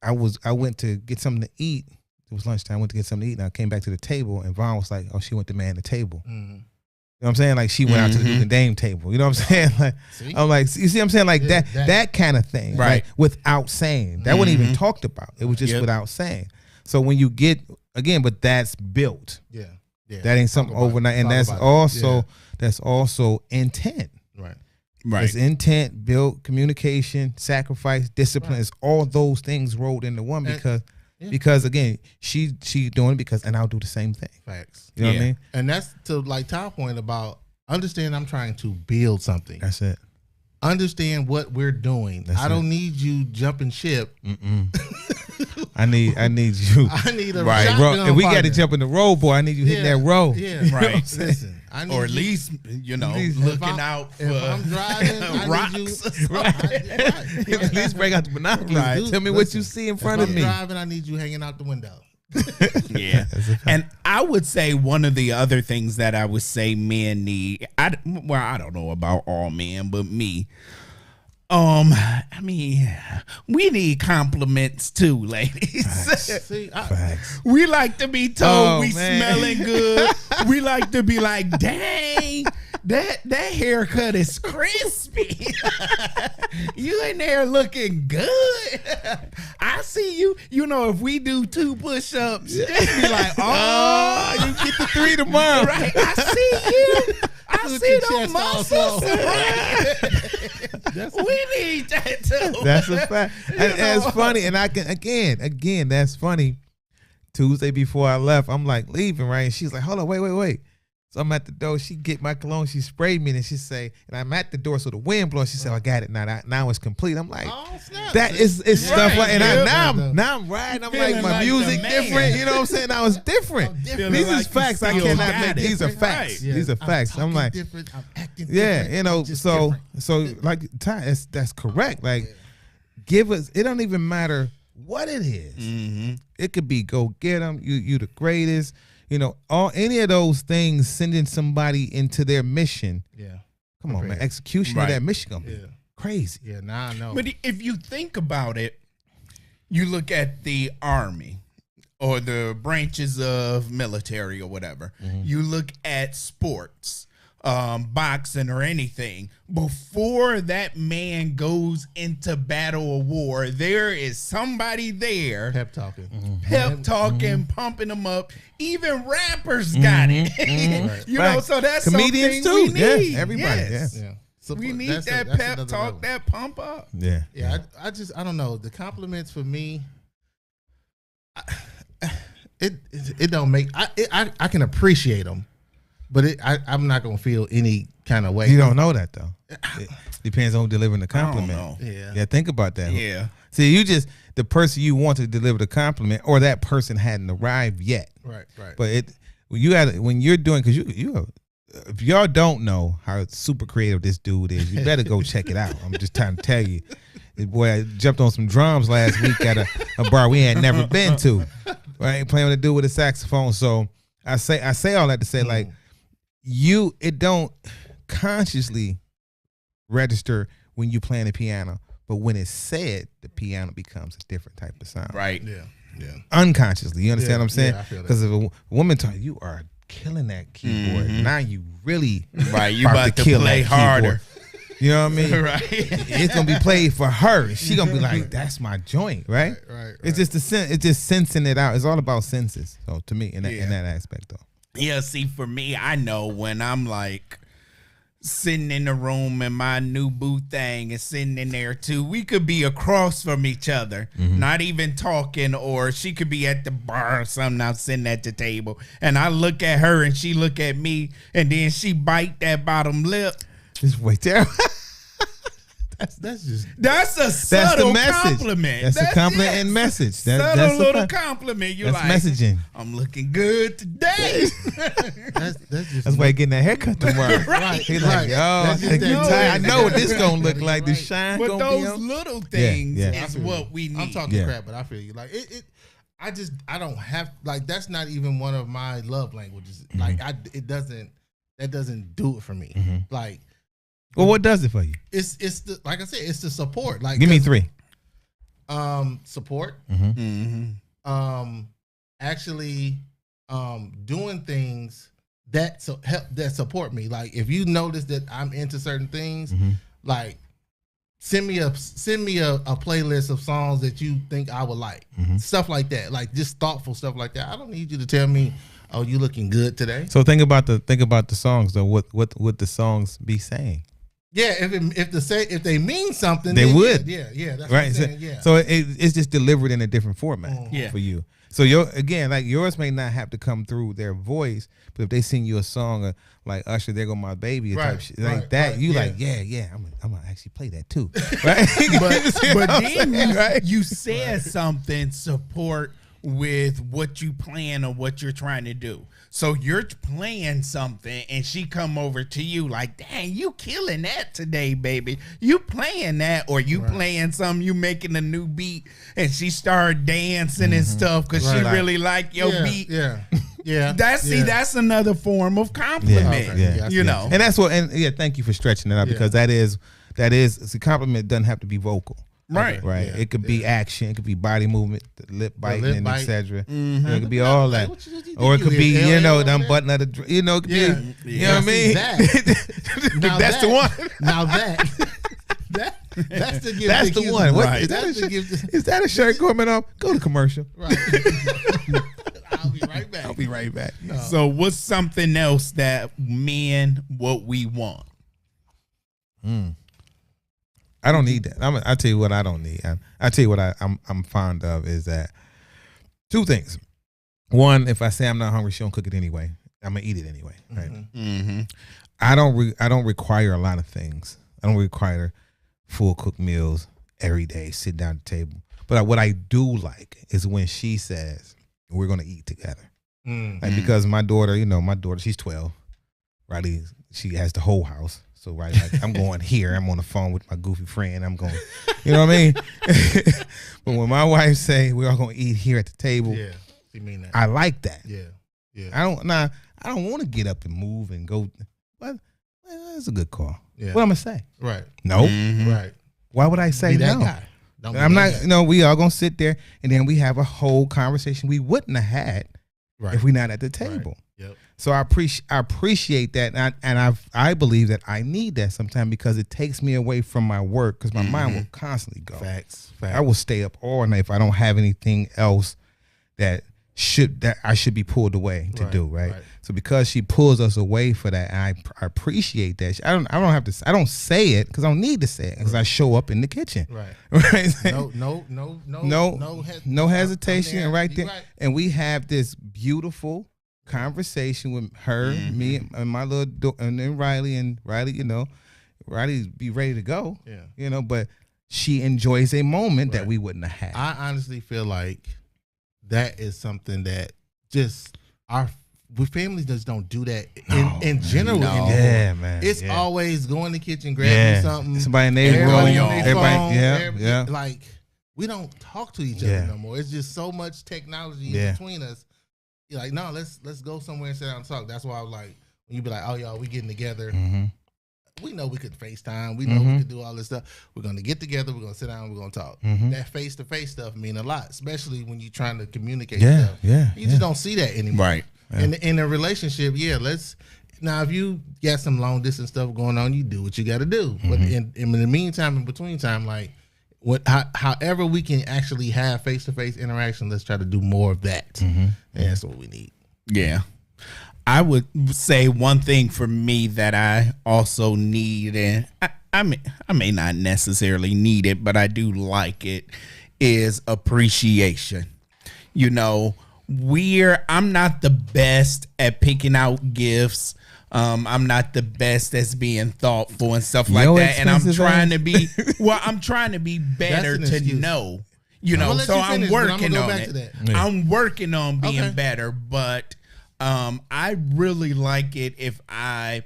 S5: I went to get something to eat. It was lunchtime. I went to get something to eat, and I came back to the table, and Vaughn was like, "Oh, she went to man the table." You know what I'm saying? Like, she went out to the Duke and Dame table. You know what I'm saying? Like, I'm like, you see what I'm saying? Like, that kind of thing.
S3: Right.
S5: Like, without saying. That wasn't even talked about. It was just without saying. So when you get, again, but that's built.
S4: Yeah.
S5: That ain't something overnight. And that's also intent.
S4: Right.
S5: It's intent, built, communication, sacrifice, discipline. It's all those things rolled into one because again, she doing it because, and I'll do the same thing.
S4: Facts.
S5: You know what I mean?
S4: And that's to like Tom's point about understand I'm trying to build something.
S5: That's it.
S4: Understand what we're doing. I don't need you jumping ship.
S5: I need you.
S4: I need a shotgun
S5: if we got to
S4: partner.
S5: jump in the row, boy, I need you hitting that row.
S4: Yeah,
S3: Right.
S4: Listen, I need
S3: Or at
S4: you-
S3: least, looking out for
S4: if I'm driving, I
S3: rocks.
S4: need you.
S5: At least break out the binoculars.
S3: Right.
S5: Tell me what you see in front
S4: if
S5: of me.
S4: I'm driving, I need you hanging out the window.
S3: Yeah. And I would say one of the other things that I would say men need, I don't know about all men, but me, I mean, we need compliments too, ladies.
S4: See,
S5: Facts.
S3: We like to be told we
S5: man.
S3: smelling good. We like to be like, dang, that haircut is crispy. You in there looking good. I see you. You know, if we do 2 push-ups, just be like, oh,
S5: You get the 3 tomorrow.
S3: right. I see you. I
S4: Look
S3: see
S4: your
S3: the
S4: chest all
S3: muscles.
S4: swole.
S3: We need that too.
S5: That's a fact. And it's funny. And I can, again, that's funny. Tuesday before I left, I'm like leaving, right? And she's like, hold on, wait. So I'm at the door. She get my cologne. She sprayed me, and she say, and I'm at the door, so the wind blows. She said, I got it now it's complete. I'm like,
S4: Oh, snap.
S5: that is it's stuff like, and
S4: Yeah.
S5: now I'm riding. I'm
S3: Feeling
S5: like, my
S3: like
S5: music
S3: the man.
S5: different. You know what I'm saying? Now it's different.
S3: Feeling
S5: These
S3: like
S5: is
S3: you
S5: facts. I
S3: still
S5: cannot
S3: got
S5: make.
S3: it.
S5: These are
S3: Right.
S5: facts.
S4: Yeah.
S5: These are facts. I'm
S4: talking
S5: like,
S4: different. I'm acting
S5: yeah,
S4: different.
S5: you know.
S4: I'm just
S5: So
S4: different.
S5: like, Ty, that's correct. Like, give us. It don't even matter what it is. It could be go get them. You the greatest. You know, any of those things, sending somebody into their mission.
S4: Yeah.
S5: Come on, man.
S4: Prepared.
S5: Execution
S3: Right.
S5: of that mission gonna be
S4: Yeah.
S5: crazy.
S4: Yeah, now I know.
S3: But if you think about it, you look at the Army or the branches of military or whatever. You look at sports, boxing or anything. Before that man goes into battle or war, there is somebody there
S4: Pep talking.
S3: pep talking, pumping them up. Even rappers got it. You know,
S5: Right.
S3: so that's
S5: Comedians
S3: something we
S5: too.
S3: need.
S5: Yeah, everybody,
S3: Yes.
S4: Yeah. So
S3: We need
S4: that's
S3: that
S4: that's
S3: pep
S4: another
S3: talk,
S4: level.
S3: that pump up.
S5: Yeah.
S4: Yeah, I don't know. The compliments for me, it don't make. I can appreciate them, but I'm not gonna feel any kind of way.
S5: You don't know that though. It depends on who delivering the compliment.
S3: know.
S4: Yeah.
S5: Think about that.
S3: Yeah.
S5: See, you just the person you want to deliver the compliment, or that person hadn't arrived yet.
S4: Right.
S5: But when you're doing, because you if y'all don't know how super creative this dude is, you better go check it out. I'm just trying to tell you. Boy, I jumped on some drums last week at a bar we had never been to. Right, playing with a dude with a saxophone. So I say all that to say, like, it don't consciously register when you playing the piano, but when it's said, the piano becomes a different type of sound.
S3: Right.
S4: Yeah.
S5: Unconsciously, you understand
S4: Yeah,
S5: what I'm saying?
S4: yeah, I feel that.
S5: Because if a woman tells you are killing that keyboard, now you really
S3: Right. You about to
S5: kill
S3: play
S5: that keyboard.
S3: harder.
S5: You know what I mean?
S3: Right.
S5: It's gonna be played for her. She gonna be like, "That's my joint," right?
S4: Right.
S5: It's just it's just sensing it out. It's all about senses. So to me, in that
S3: Yeah.
S5: in that aspect, though.
S3: Yeah, see, for me, I know when I'm like sitting in the room and my new boo thing is sitting in there too. We could be across from each other, not even talking, or she could be at the bar or something. I'm sitting at the table and I look at her and she look at me and then she bite that bottom lip.
S5: Just wait there.
S4: That's just
S3: That's a subtle
S5: the message.
S3: compliment.
S5: That's a compliment and message.
S3: Subtle little compliment. You're
S5: that's
S3: like,
S5: messaging.
S3: I'm looking good today.
S4: that's just
S5: That's why he getting that haircut tomorrow.
S3: Right.
S5: He's like, yo, I
S4: That's
S5: gotta
S4: just
S5: get
S4: that-
S5: tired. I know what this gonna look like. The shine
S3: But
S5: gonna be
S3: those
S5: on.
S3: little things
S5: yeah.
S3: is what we need.
S4: I'm talking
S5: Yeah.
S4: crap, but I feel you. Like I don't have like that's not even one of my love languages. Like that doesn't do it for me. Like
S5: Well, what does it for you?
S4: it's the like I said, it's the support. Like
S5: Give me 3.
S4: Support.
S3: Mm-hmm.
S4: Actually doing things that help that support me. Like if you notice that I'm into certain things, like send me a playlist of songs that you think I would like. Stuff like that. Like just thoughtful stuff like that. I don't need you to tell me, oh, you looking good today.
S5: So think about the songs though. What the songs be saying?
S4: Yeah, if they mean something,
S5: They
S4: then
S5: would.
S4: Yeah. That's what
S5: Right.
S4: I'm
S5: So,
S4: saying. Yeah.
S5: so it's just delivered in a different format
S3: Yeah.
S5: for you. So like yours may not have to come through their voice, but if they sing you a song like Usher, "There Go My Baby," type shit like that, you like, yeah, I'm gonna actually play that too, right?
S3: But then you said something support with what you plan or what you're trying to do. So you're playing something and she come over to you like, dang, you killing that today, baby. You playing that, or you playing something, you making a new beat and she started dancing and stuff because she really like your beat.
S4: Yeah.
S3: That's another form of compliment.
S5: Yeah.
S3: You know.
S5: And that's what. And thank you for stretching it out because that is a compliment. Doesn't have to be vocal.
S3: Right.
S5: Right.
S4: Yeah.
S5: It could be action. It could be body movement, the lip biting,
S4: lip
S5: and
S4: bite.
S5: etc. It could be all that,
S4: What you think
S5: or it
S4: you
S5: could
S4: is,
S5: be
S4: LL
S5: them
S4: over
S5: button of the it could be you know what I mean. That's the one.
S4: Now that's the gift.
S5: That's the one. What,
S3: Right.
S5: is, that a
S4: That's the
S5: shirt,
S4: gift.
S5: is that a shirt coming up? Go to commercial.
S4: Right. I'll be right back.
S5: I'll be right back.
S3: So what's something else that men what we want?
S5: I don't need that. I'll tell you what I don't need. I'll tell you what I'm fond of is that 2 things. One, if I say I'm not hungry, she don't cook it anyway. I'm gonna eat it anyway. Right.
S3: Mm-hmm.
S5: I don't require a lot of things. I don't require full cooked meals every day, sit down at the table. But what I do like is when she says we're gonna eat together. Like because my daughter, she's 12. Riley, she has the whole house. So right, like I'm going here. I'm on the phone with my goofy friend. I'm going, you know what I mean? But when my wife say we're all gonna eat here at the table,
S4: Yeah, you mean that?
S5: I like that.
S4: Yeah.
S5: I don't want to get up and move and go. But it's a good call.
S4: Yeah.
S5: What I'm gonna say?
S4: Right.
S5: No.
S4: Right.
S5: Why would I say
S4: Be that
S5: no?
S4: guy. Don't be
S5: I'm
S4: that
S5: not.
S4: guy.
S5: No, we are gonna sit there and then we have a whole conversation we wouldn't have had
S4: Right.
S5: if we're not at the table.
S4: Yep.
S5: So I appreciate that, and I believe that I need that sometimes because it takes me away from my work because my mind will constantly go.
S4: Facts.
S5: I will stay up all night if I don't have anything else that I should be pulled away to do. Right. So because she pulls us away for that, and I appreciate that. I don't say it because I don't need to say it because I show up in the kitchen.
S4: Right.
S5: Right.
S4: No
S5: hesitation,
S4: I'm
S5: and right there,
S4: Right.
S5: and we have this beautiful conversation with her, me, and my little, and then Riley, Riley be ready to go.
S4: Yeah.
S5: But she enjoys a moment that we wouldn't have had.
S4: I honestly feel like that is something that just we families just don't do that in general anymore.
S5: Yeah, man.
S4: It's
S5: yeah.
S4: always go in the kitchen, grab something.
S5: Somebody in their
S4: Everybody
S5: room,
S4: on their
S5: everybody,
S4: phone,
S5: yeah.
S4: Like we don't talk to each
S5: Yeah.
S4: other no more. It's just so much technology in between us. You're like, no, let's go somewhere and sit down and talk. That's why I was like, when you be like, oh y'all, we getting together. We know we could FaceTime. We know we could do all this stuff. We're gonna get together. We're gonna sit down. We're gonna talk. That face to face stuff mean a lot, especially when you're trying to communicate. Stuff. You just don't see that anymore.
S3: Right.
S4: In a relationship, let's. Now, if you got some long distance stuff going on, you do what you got to do. But in the meantime, in between time, like however we can actually have face to face interaction, let's try to do more of that. And that's what we need.
S3: Yeah. I would say one thing for me that I also need, and I may not necessarily need it, but I do like it, is appreciation. You know, I'm not the best at picking out gifts. I'm not the best at being thoughtful and stuff like that. And I'm trying to be, I'm trying to be better to know, you know, so I'm working on it. I'm working on being better, but I really like it if I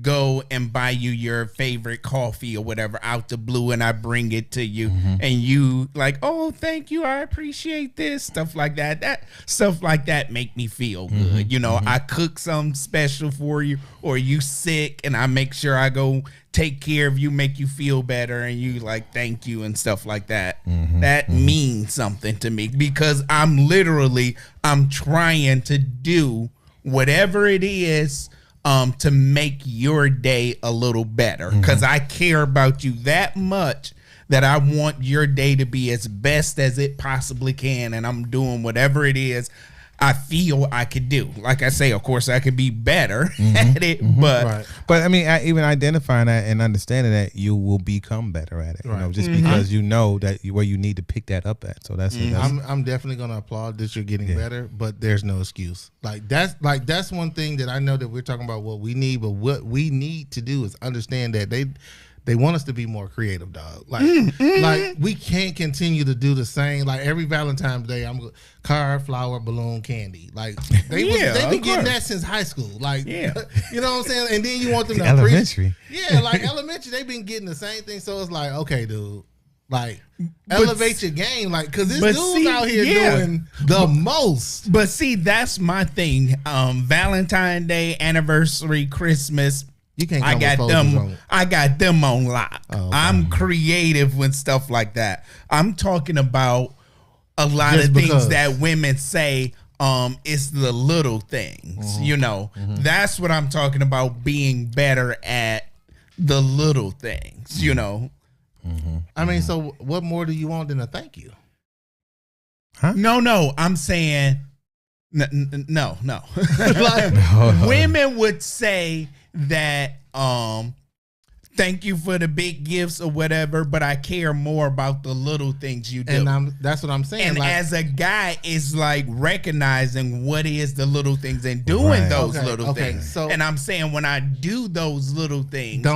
S3: go and buy you your favorite coffee or whatever out the blue, and I bring it to you, and you like, oh, thank you, I appreciate this, stuff like that. That stuff like that make me feel good. You know, I cook something special for you, or you sick, and I make sure I go take care of you, make you feel better, and you like, thank you and stuff like that. That means something to me, because I'm trying to do whatever it is to make your day a little better, because I care about you that much that I want your day to be as best as it possibly can, and I'm doing whatever it is I feel I could do. Like I say, of course, I could be better at it, but
S5: I mean, even identifying that and understanding that, you will become better at it. You know, just because you know that where you need to pick that up at. So that's
S4: I'm definitely gonna applaud that you're getting better, but there's no excuse. That's one thing that I know that we're talking about what we need, but what we need to do is understand that they want us to be more creative, dog. Like we can't continue to do the same. Like every Valentine's Day, I'm card, flower, balloon, candy. Like they've been getting that since high school. Like, you know what I'm saying? And then you want them to
S5: elementary.
S4: Like elementary, they've been getting the same thing. So it's like, okay, dude, like elevate your game, like, because this dude's out here doing the most.
S3: But see, that's my thing. Valentine's Day, anniversary, Christmas.
S4: You can't.
S3: I got them on lock. Oh, okay. I'm creative with stuff like that. I'm talking about a lot of things that women say. It's the little things. You know, that's what I'm talking about. Being better at the little things. You know.
S4: I mean, so what more do you want than a thank you?
S3: Huh? No. I'm saying no. Like, women would say that thank you for the big gifts or whatever, but I care more about the little things you do.
S4: And that's what I'm saying.
S3: And as a guy, it's like recognizing what is the little things and doing those little things. So, and I'm saying when I do those little things,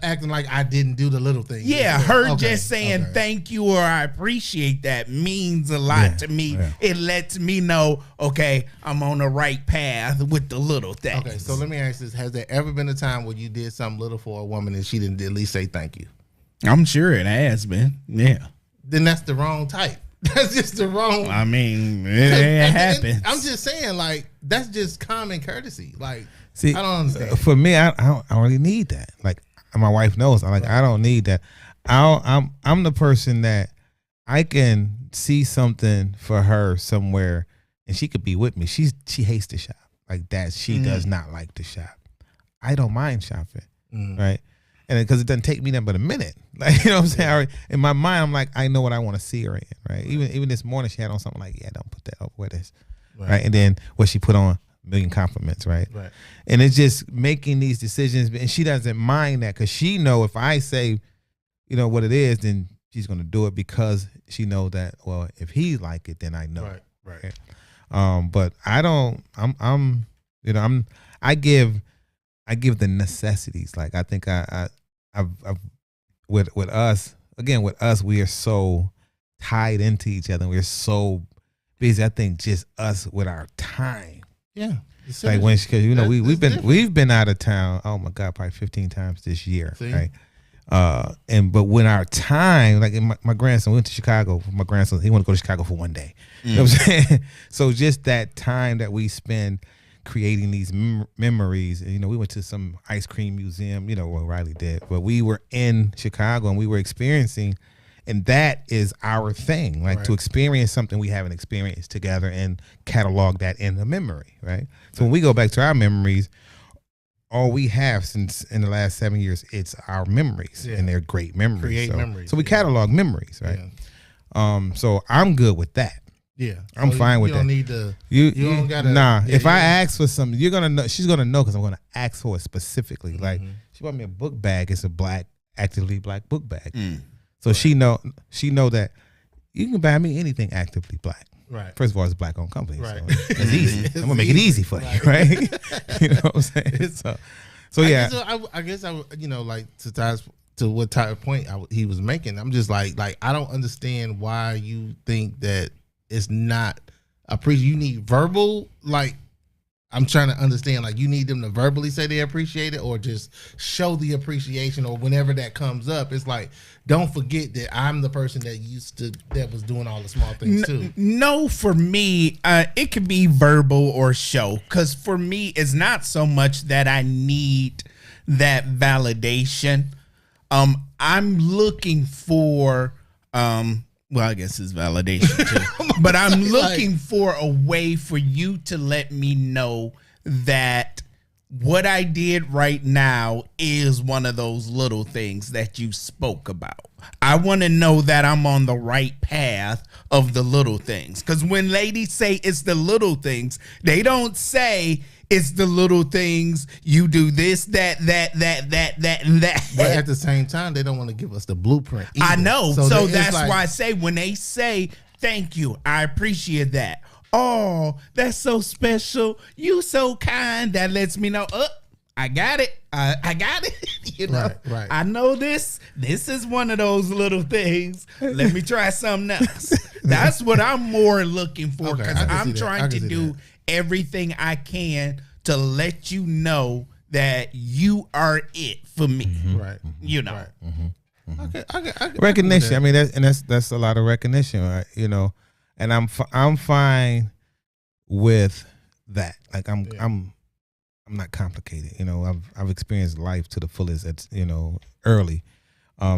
S4: acting like I didn't do the little things.
S3: Yeah, just saying thank you or I appreciate that means a lot to me. Yeah. It lets me know, okay, I'm on the right path with the little things.
S4: Okay, so let me ask this. Has there ever been a time where you did something little for a woman and she didn't at least say thank you?
S3: I'm sure it has been. Yeah.
S4: Then that's the wrong type. That's just the wrong.
S3: I mean, it happens.
S4: I'm just saying, like, that's just common courtesy. Like, see, I don't understand.
S5: For me, I don't really need that. Like, my wife knows. I don't need that. I'm the person that I can see something for her somewhere, and she could be with me. She hates to shop like that. She does not like to shop. I don't mind shopping, right? And because it doesn't take me nothing but a minute. Like, you know what I'm saying? In my mind, I'm like, I know what I want to see her in, right? Even this morning, she had on something like, yeah, don't put that up. Wear this, right? And then what she put on, a million compliments, right? And it's just making these decisions, and she doesn't mind that because she know if I say, you know, what it is, then she's going to do it because she know that, well, if he like it, then I know.
S4: Right.
S5: But I don't, I give the necessities. Like, I think I've with us, we are so tied into each other. We're so busy. I think just us with our time.
S4: Yeah.
S5: Like because we've been out of town. Oh my God, probably 15 times this year. See? Right. But when our time, like my grandson went to Chicago. My grandson, he wanted to go to Chicago for one day. You know what I'm saying? So just that time that we spend creating these memories. And, you know, we went to some ice cream museum, you know, well, Riley did, but we were in Chicago and we were experiencing, and that is our thing, like to experience something we haven't experienced together and catalog that in the memory, right? So when we go back to our memories, all we have since in the last 7 years, it's our memories, and they're great memories.
S4: Create memories.
S5: So we catalog memories, right? Yeah. So I'm good with that.
S4: Yeah,
S5: I'm fine with that.
S4: You don't need to.
S5: You
S4: don't gotta.
S5: Nah,
S4: yeah,
S5: if I
S4: yeah.
S5: ask for something, you're gonna know. She's gonna know because I'm gonna ask for it specifically. Like she bought me a book bag. It's a actively black book bag. So she know that you can buy me anything actively black.
S4: Right.
S5: First of all, it's a black owned company.
S4: Right.
S5: So it's easy. I'm gonna make it easy for you, right? You know what I'm saying? So yeah.
S4: I guess I you know, like to what type of point he was making. I'm just like I don't understand why you think that it's not appreciated. You need verbal, like I'm trying to understand, like you need them to verbally say they appreciate it or just show the appreciation, or whenever that comes up, it's like, don't forget that I'm the person that was doing all the small things too.
S3: No, for me, it could be verbal or show. Because for me, it's not so much that I need that validation. I'm looking for, well, I guess it's validation too, but I'm looking for a way for you to let me know that what I did right now is one of those little things that you spoke about. I want to know that I'm on the right path of the little things. Because when ladies say it's the little things, they don't say it's the little things. You do this, that, and that.
S4: But at the same time, they don't want to give us the blueprint either.
S3: I know. So that's
S4: like,
S3: why I say when they say, thank you, I appreciate that. Oh, that's so special. You so kind. That lets me know, I got it. I got it. You know,
S4: right.
S3: I know this. This is one of those little things. Let me try something else. That's what I'm more looking for, because I'm trying to do everything I can to let you know that you are it for me.
S4: Right.
S3: You know.
S4: Right. Okay.
S5: Recognition. I mean, that's a lot of recognition, right? You know, and I'm fine with that. Like I'm not complicated. You know, I've experienced life to the fullest at, you know, early.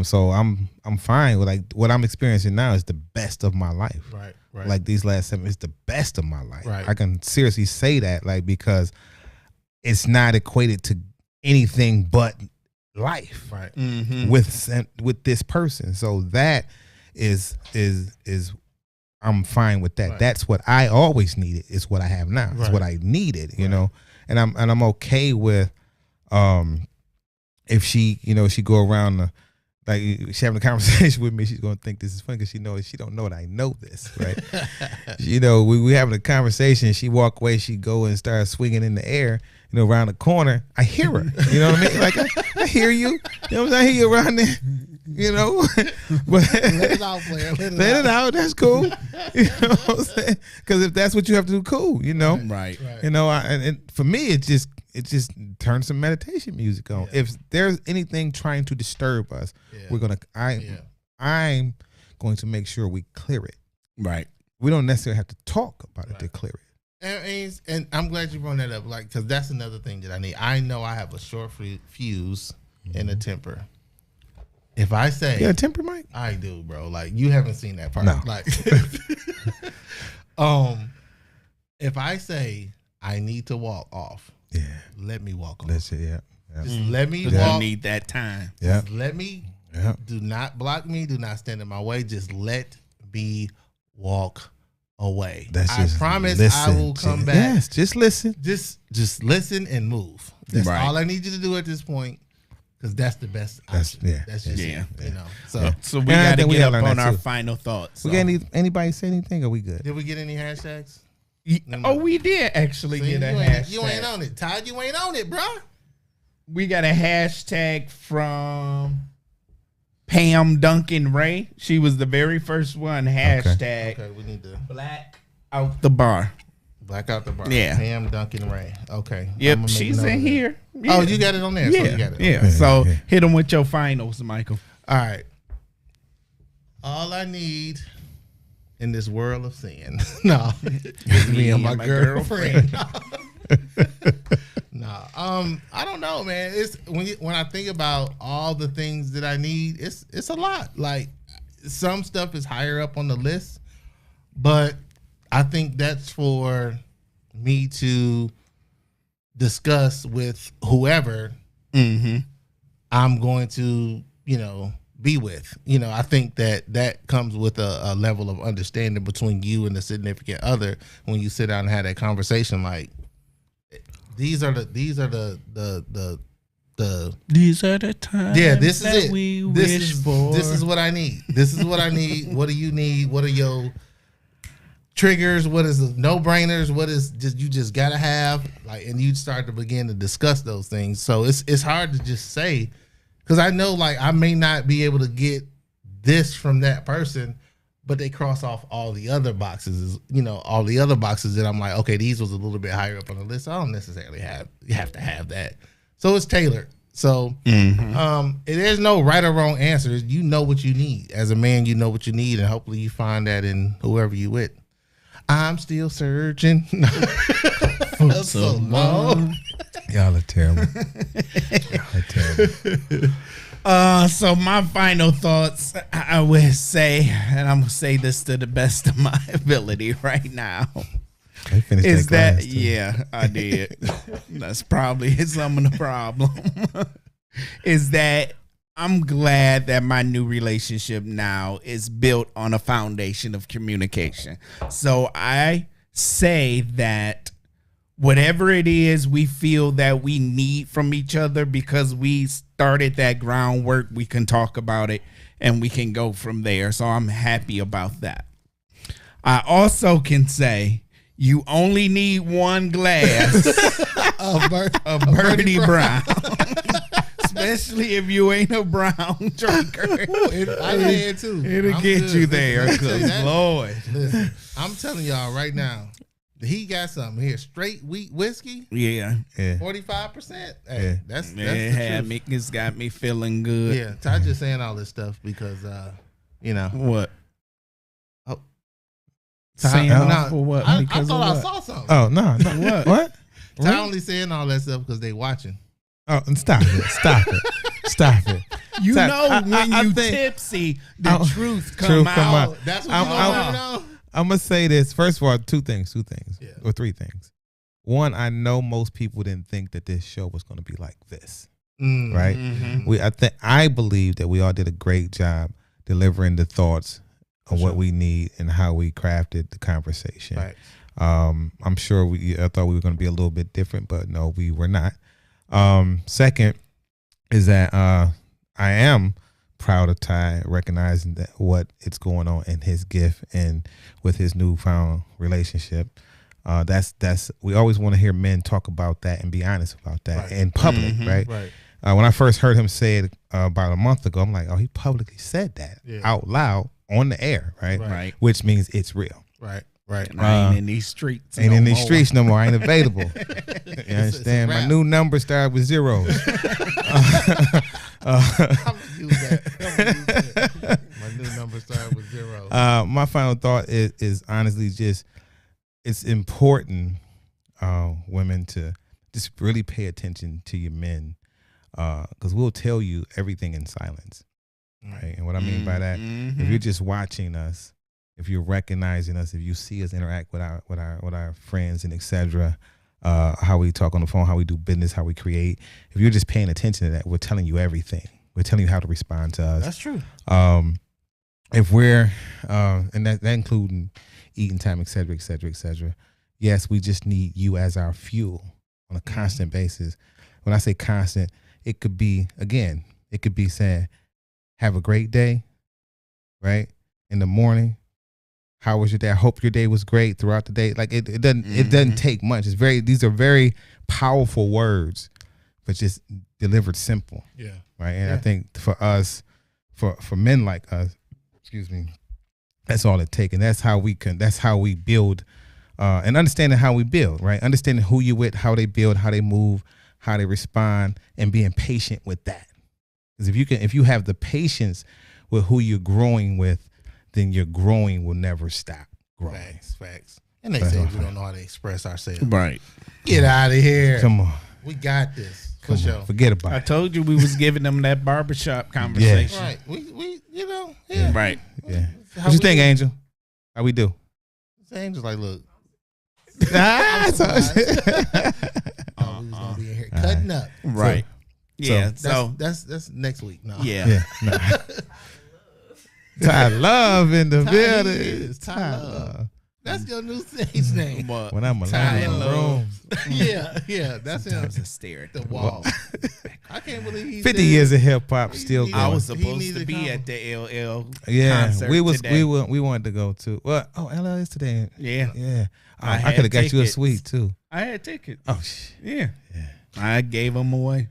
S5: So I'm fine with, like, what I'm experiencing now is the best of my life.
S4: Right.
S5: Like these last 7 is the best of my life.
S4: Right.
S5: I can seriously say that, like, because it's not equated to anything but life.
S4: Right.
S5: With this person. So that is I'm fine with that.
S4: Right.
S5: That's what I always needed. It's what I have now. It's
S4: Right.
S5: what I needed, you know. And I'm okay with if she, you know, she go around like she having a conversation with me, she's gonna think this is funny because she don't know that I know this, right? You know, we having a conversation, she walk away, she go and start swinging in the air, you know, around the corner. I hear her, you know what I mean? Like I hear you, you know what I'm saying? I hear you around there, you know. But
S4: Let it out, player.
S5: Let it out. That's cool. You know what I'm saying? Because if that's what you have to do, cool. You know,
S3: Right.
S5: you know. And for me, it just turn some meditation music on.
S4: Yeah.
S5: If there's anything trying to disturb us, I'm going to make sure we clear it.
S3: Right.
S5: We don't necessarily have to talk about it to clear it.
S4: And I'm glad you brought that up, like, because that's another thing that I need. I know I have a short fuse and a temper. If I say,
S5: You got a temper, Mike?
S4: I do, bro. Like, you haven't seen that part.
S5: No.
S4: Like, if I say I need to walk off,
S5: Yeah,
S4: let me walk off.
S5: that's it. Yeah,
S4: Just let me
S3: I
S4: walk.
S3: need that time.
S5: yeah,
S4: Just let me.
S5: yeah.
S4: Do not block me. Do not stand in my way. Just let me walk away. I promise I will come back.
S5: Yes, just listen.
S4: Just listen and move. That's
S3: Right.
S4: all I need you to do at this point, because that's the best option. That's just
S3: Yeah.
S4: it, you know. So
S3: So we
S5: And I
S3: got to
S5: think we
S3: get
S5: gotta
S3: up
S5: learn
S3: on
S5: that
S3: our
S5: too.
S3: final thoughts.
S5: We
S3: So.
S5: got anybody say anything? Are we good?
S4: did we get any hashtags?
S3: Oh, we did actually
S4: See,
S3: get a
S4: you
S3: hashtag.
S4: ain't on it, Todd. You ain't on it, bro.
S3: We got a hashtag from Pam Duncan Ray. She was the very first one. Hashtag
S4: Okay, we need to
S3: Black Out the Bar.
S4: black out the bar.
S3: Yeah.
S4: Pam Duncan Ray. Okay. I'm
S3: Yep,
S4: gonna make
S3: she's
S4: note
S3: in
S4: of that.
S3: here.
S4: Oh, you got it on there. So
S3: Yeah,
S4: you got it.
S3: yeah.
S4: Okay.
S3: So hit them with your finals, Michael.
S4: All right. All I need in this world of sin, no, is me and my girlfriend. No, I don't know, man. It's when I think about all the things that I need, it's a lot. Like, some stuff is higher up on the list, but I think that's for me to discuss with whoever I'm going to, be with. I think that comes with a level of understanding between you and the significant other when you sit down and have that conversation. Like, these are the times. Yeah, this is it. This is what I need. This is what I need. What do you need? What are your triggers? What is the no-brainers? What is you just gotta have? Like, and you start to begin to discuss those things. So it's hard to just say. Because I know, like, I may not be able to get this from that person, but they cross off all the other boxes. All the other boxes that I'm like, okay, these was a little bit higher up on the list. I don't necessarily have to have that. So it's tailored. So there's no right or wrong answers. You know what you need. As a man, you know what you need, and hopefully you find that in whoever you with. I'm still searching for so long.
S5: Y'all are terrible.
S3: So my final thoughts, I would say, and I'm gonna say this to the best of my ability right now, is that yeah, I did. That's probably some of the problem. Is that I'm glad that my new relationship now is built on a foundation of communication. So I say that whatever it is we feel that we need from each other, because we started that groundwork, we can talk about it and we can go from there. So I'm happy about that. I also can say you only need one glass of Birdie Brown. Especially if you ain't a brown drinker.
S4: I did too.
S3: It'll get you there. Cause Lord.
S4: Listen, I'm telling y'all right now, he got something here. Straight wheat whiskey.
S3: Yeah.
S4: 45%. Hey, that's
S3: the truth. It's got me feeling good.
S4: Yeah. Ty just saying all this stuff because
S3: What?
S4: Oh.
S3: Saying for what?
S4: I thought I saw something.
S5: Oh no. What?
S4: Ty only saying all that stuff because they watching.
S5: Oh, and stop it.
S3: You know when you tipsy, the truth come out.
S4: That's what you want to know.
S5: I'm going to say this. First of all, two things, or three things. One, I know most people didn't think that this show was going to be like this, right? Mm-hmm. I believe that we all did a great job delivering the thoughts on what we need and how we crafted the conversation.
S4: Right.
S5: I'm sure I thought we were going to be a little bit different, but no, we were not. Second is that I am proud of Ty recognizing that what is going on in his gift and with his newfound relationship. That's we always want to hear men talk about that and be honest about that in public, right? When I first heard him say it about a month ago, I'm like, oh, he publicly said that out loud on the air, right? Which means it's real.
S4: Right.
S3: I ain't in these streets.
S5: Streets no more. I ain't available. You understand? My new number started with zeros.
S4: I'm gonna use that. My new number started with zeros.
S5: My final thought is honestly just it's important, women, to just really pay attention to your men, because we'll tell you everything in silence, right? And what I mean by that, if you're just watching us, if you're recognizing us, if you see us interact with our friends and etc., how we talk on the phone, how we do business, how we create, if you're just paying attention to that, we're telling you everything. We're telling you how to respond to us.
S4: That's true.
S5: If we're and that including eating time, etc., etc., etc. Yes, we just need you as our fuel on a constant basis. When I say constant, it could be saying, have a great day, right? In the morning, how was your day? I hope your day was great throughout the day. Like it doesn't take much. These are very powerful words, but just delivered simple.
S4: Yeah.
S5: Right. And I think for us, for men like us, that's all it takes. And that's how we build, and understanding how we build, right? Understanding who you with, how they build, how they move, how they respond, and being patient with that. Because if you have the patience with who you're growing with, then your growing will never stop growing.
S4: Facts. And they say we don't know how to express ourselves.
S3: Right.
S4: Get out of here.
S5: Come on.
S4: We got this.
S5: For sure. Forget about it.
S3: I told you we was giving them that barbershop conversation.
S4: Right. We
S3: Right.
S5: Yeah. What you think, Angel? How we do?
S4: Angel's like, look.
S5: We was
S4: gonna be in here cutting up.
S3: Right. Yeah,
S4: that's next week. No.
S3: yeah.
S5: Nah. Ty Love in the
S4: Ty
S5: building.
S4: is Ty Love. That's your new stage name.
S3: But
S5: When I'm alone
S3: Ty
S5: in the
S3: Love.
S5: room.
S4: Yeah, that's him.
S3: sometimes I stare at
S4: The wall. I can't believe he's
S5: 50 years of hip hop still
S4: He-
S5: going.
S3: I was
S4: He
S3: supposed
S4: needs
S3: to
S4: to
S3: be
S4: come.
S3: at the LL
S5: Yeah,
S3: concert
S5: we
S3: today.
S5: wanted to go to. Well, LL is today.
S3: Yeah.
S5: Yeah.
S3: I
S5: I
S3: had
S5: could have got you a
S3: tickets.
S5: suite too.
S3: I had tickets.
S5: Oh shit.
S3: Yeah.
S5: Yeah.
S3: I gave them away.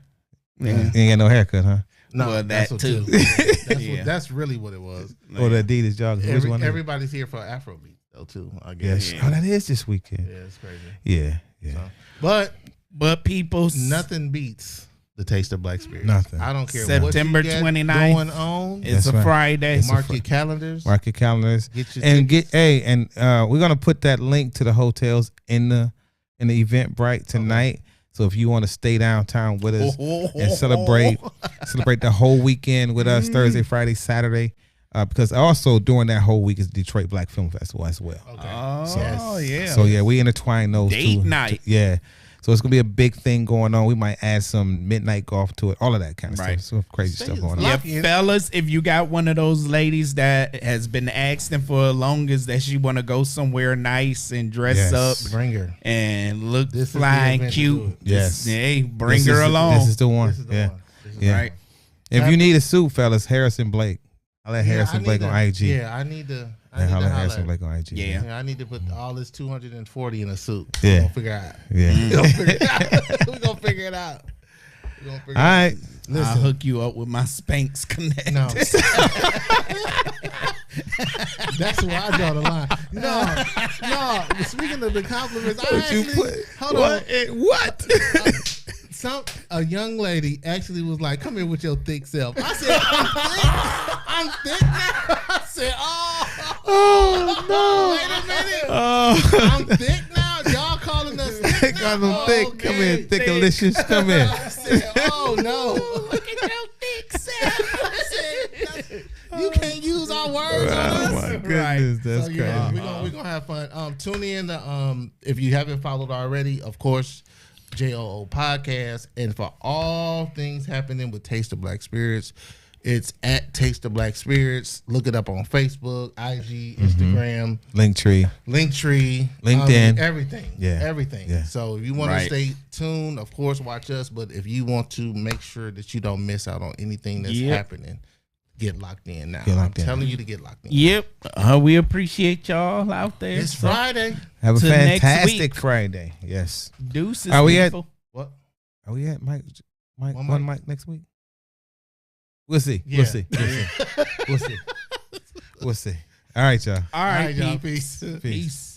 S5: You ain't got no haircut, huh?
S4: No,
S3: Well,
S4: that's
S3: that
S4: what
S3: too.
S4: That's that's really what it was.
S5: Or the Adidas joggers. Which one?
S4: Everybody's here for Afrobeat though too. I guess.
S5: Yes. Oh, that is this weekend.
S4: Yeah, it's crazy.
S5: Yeah. Yeah.
S4: But
S3: But people,
S4: nothing beats the taste of Black Spirits.
S5: Nothing.
S4: I don't care.
S3: September
S4: what you got
S3: 29th.
S4: going on.
S3: it's
S5: That's
S3: a
S5: right.
S3: Friday.
S4: Mark your calendars.
S5: Mark your calendars.
S4: Get your
S5: And
S4: tickets.
S5: we're gonna put that link to the hotels in the Eventbrite tonight. So if you want to stay downtown with us and celebrate the whole weekend with us, Thursday, Friday, Saturday, because also during that whole week is Detroit Black Film Festival as well.
S4: Okay.
S3: Oh, yeah.
S5: So yeah, we intertwine those
S3: Date
S5: two.
S3: night.
S5: Yeah. So it's gonna be a big thing going on. We might add some midnight golf to it, all of that kind of
S3: Right.
S5: stuff. Some crazy stuff going on.
S3: Yeah,
S4: Lock in.
S3: fellas, if you got one of those ladies that has been asking for the longest that she want to go somewhere nice and dress
S5: Yes.
S3: up
S4: Bring her.
S3: and look
S4: This is the
S3: fly and
S4: event to
S3: cute,
S4: do it.
S5: Yes.
S3: hey, bring
S5: This
S3: her
S5: is-
S3: along.
S5: This is the one.
S4: This is the
S5: yeah.
S4: one. This is
S5: Yeah.
S3: Right.
S5: If you need a suit, fellas, Harrison Blake. I'll let
S4: Yeah,
S5: Harrison
S4: I need
S5: Blake
S4: to-
S5: on IG.
S4: Yeah, I need to. I
S5: Yeah,
S4: need
S5: I'll
S4: to
S5: let
S4: holler.
S5: Harrison Blake on IG.
S3: Yeah.
S4: Yeah, I need to put all this 240 in a suit.
S5: Yeah.
S4: We're gonna figure it out.
S5: Yeah.
S4: We're gonna figure it out. We're gonna figure it out. We're gonna figure
S5: All right.
S3: I'll
S4: Listen.
S3: hook you up with my Spanx Connect.
S4: No. That's where I draw the line. No. Speaking of the compliments, I actually hold on.
S5: What?
S4: A young lady actually was like, "Come here with your thick self." I said, "I'm thick now." I said, "Oh no, wait a minute, I'm thick now." Y'all calling us thick now?
S5: Got them thick.
S4: Okay.
S5: Come in, thickalicious. Come in.
S4: I said, "Oh no, look at your thick self." I said, "You can't use our words on us."
S5: Oh my goodness, that's
S4: So, yeah,
S5: crazy.
S4: we're gonna have fun. Tune in to if you haven't followed already, of course, JOO Podcast, and for all things happening with Taste of Black Spirits, it's at Taste of Black Spirits. Look it up on Facebook, IG, Instagram,
S5: Linktree.
S4: Linktree,
S5: LinkedIn.
S4: everything.
S5: Yeah.
S4: Everything.
S5: Yeah.
S4: So if you want
S3: Right.
S4: to stay tuned, of course, watch us. But if you want to make sure that you don't miss out on anything that's
S3: Yep.
S4: happening, get locked in now.
S5: Get locked
S4: I'm
S5: in.
S4: telling you to get locked in.
S3: Yep. We appreciate y'all out there.
S4: It's
S3: So,
S4: Friday.
S5: Have a
S3: Till next
S5: fantastic
S3: week.
S5: Friday. Yes.
S3: Deuces.
S5: Are we at-
S3: people.
S4: What?
S5: Are we at Mike?
S4: One
S5: One
S4: mic?
S5: mic next week? We'll see.
S4: Yeah.
S5: We'll see. We'll see. We'll see. We'll see. All right, y'all.
S3: All right,
S4: All right, y'all.
S3: peeps.
S4: Peace.
S5: Peace.
S3: Peace.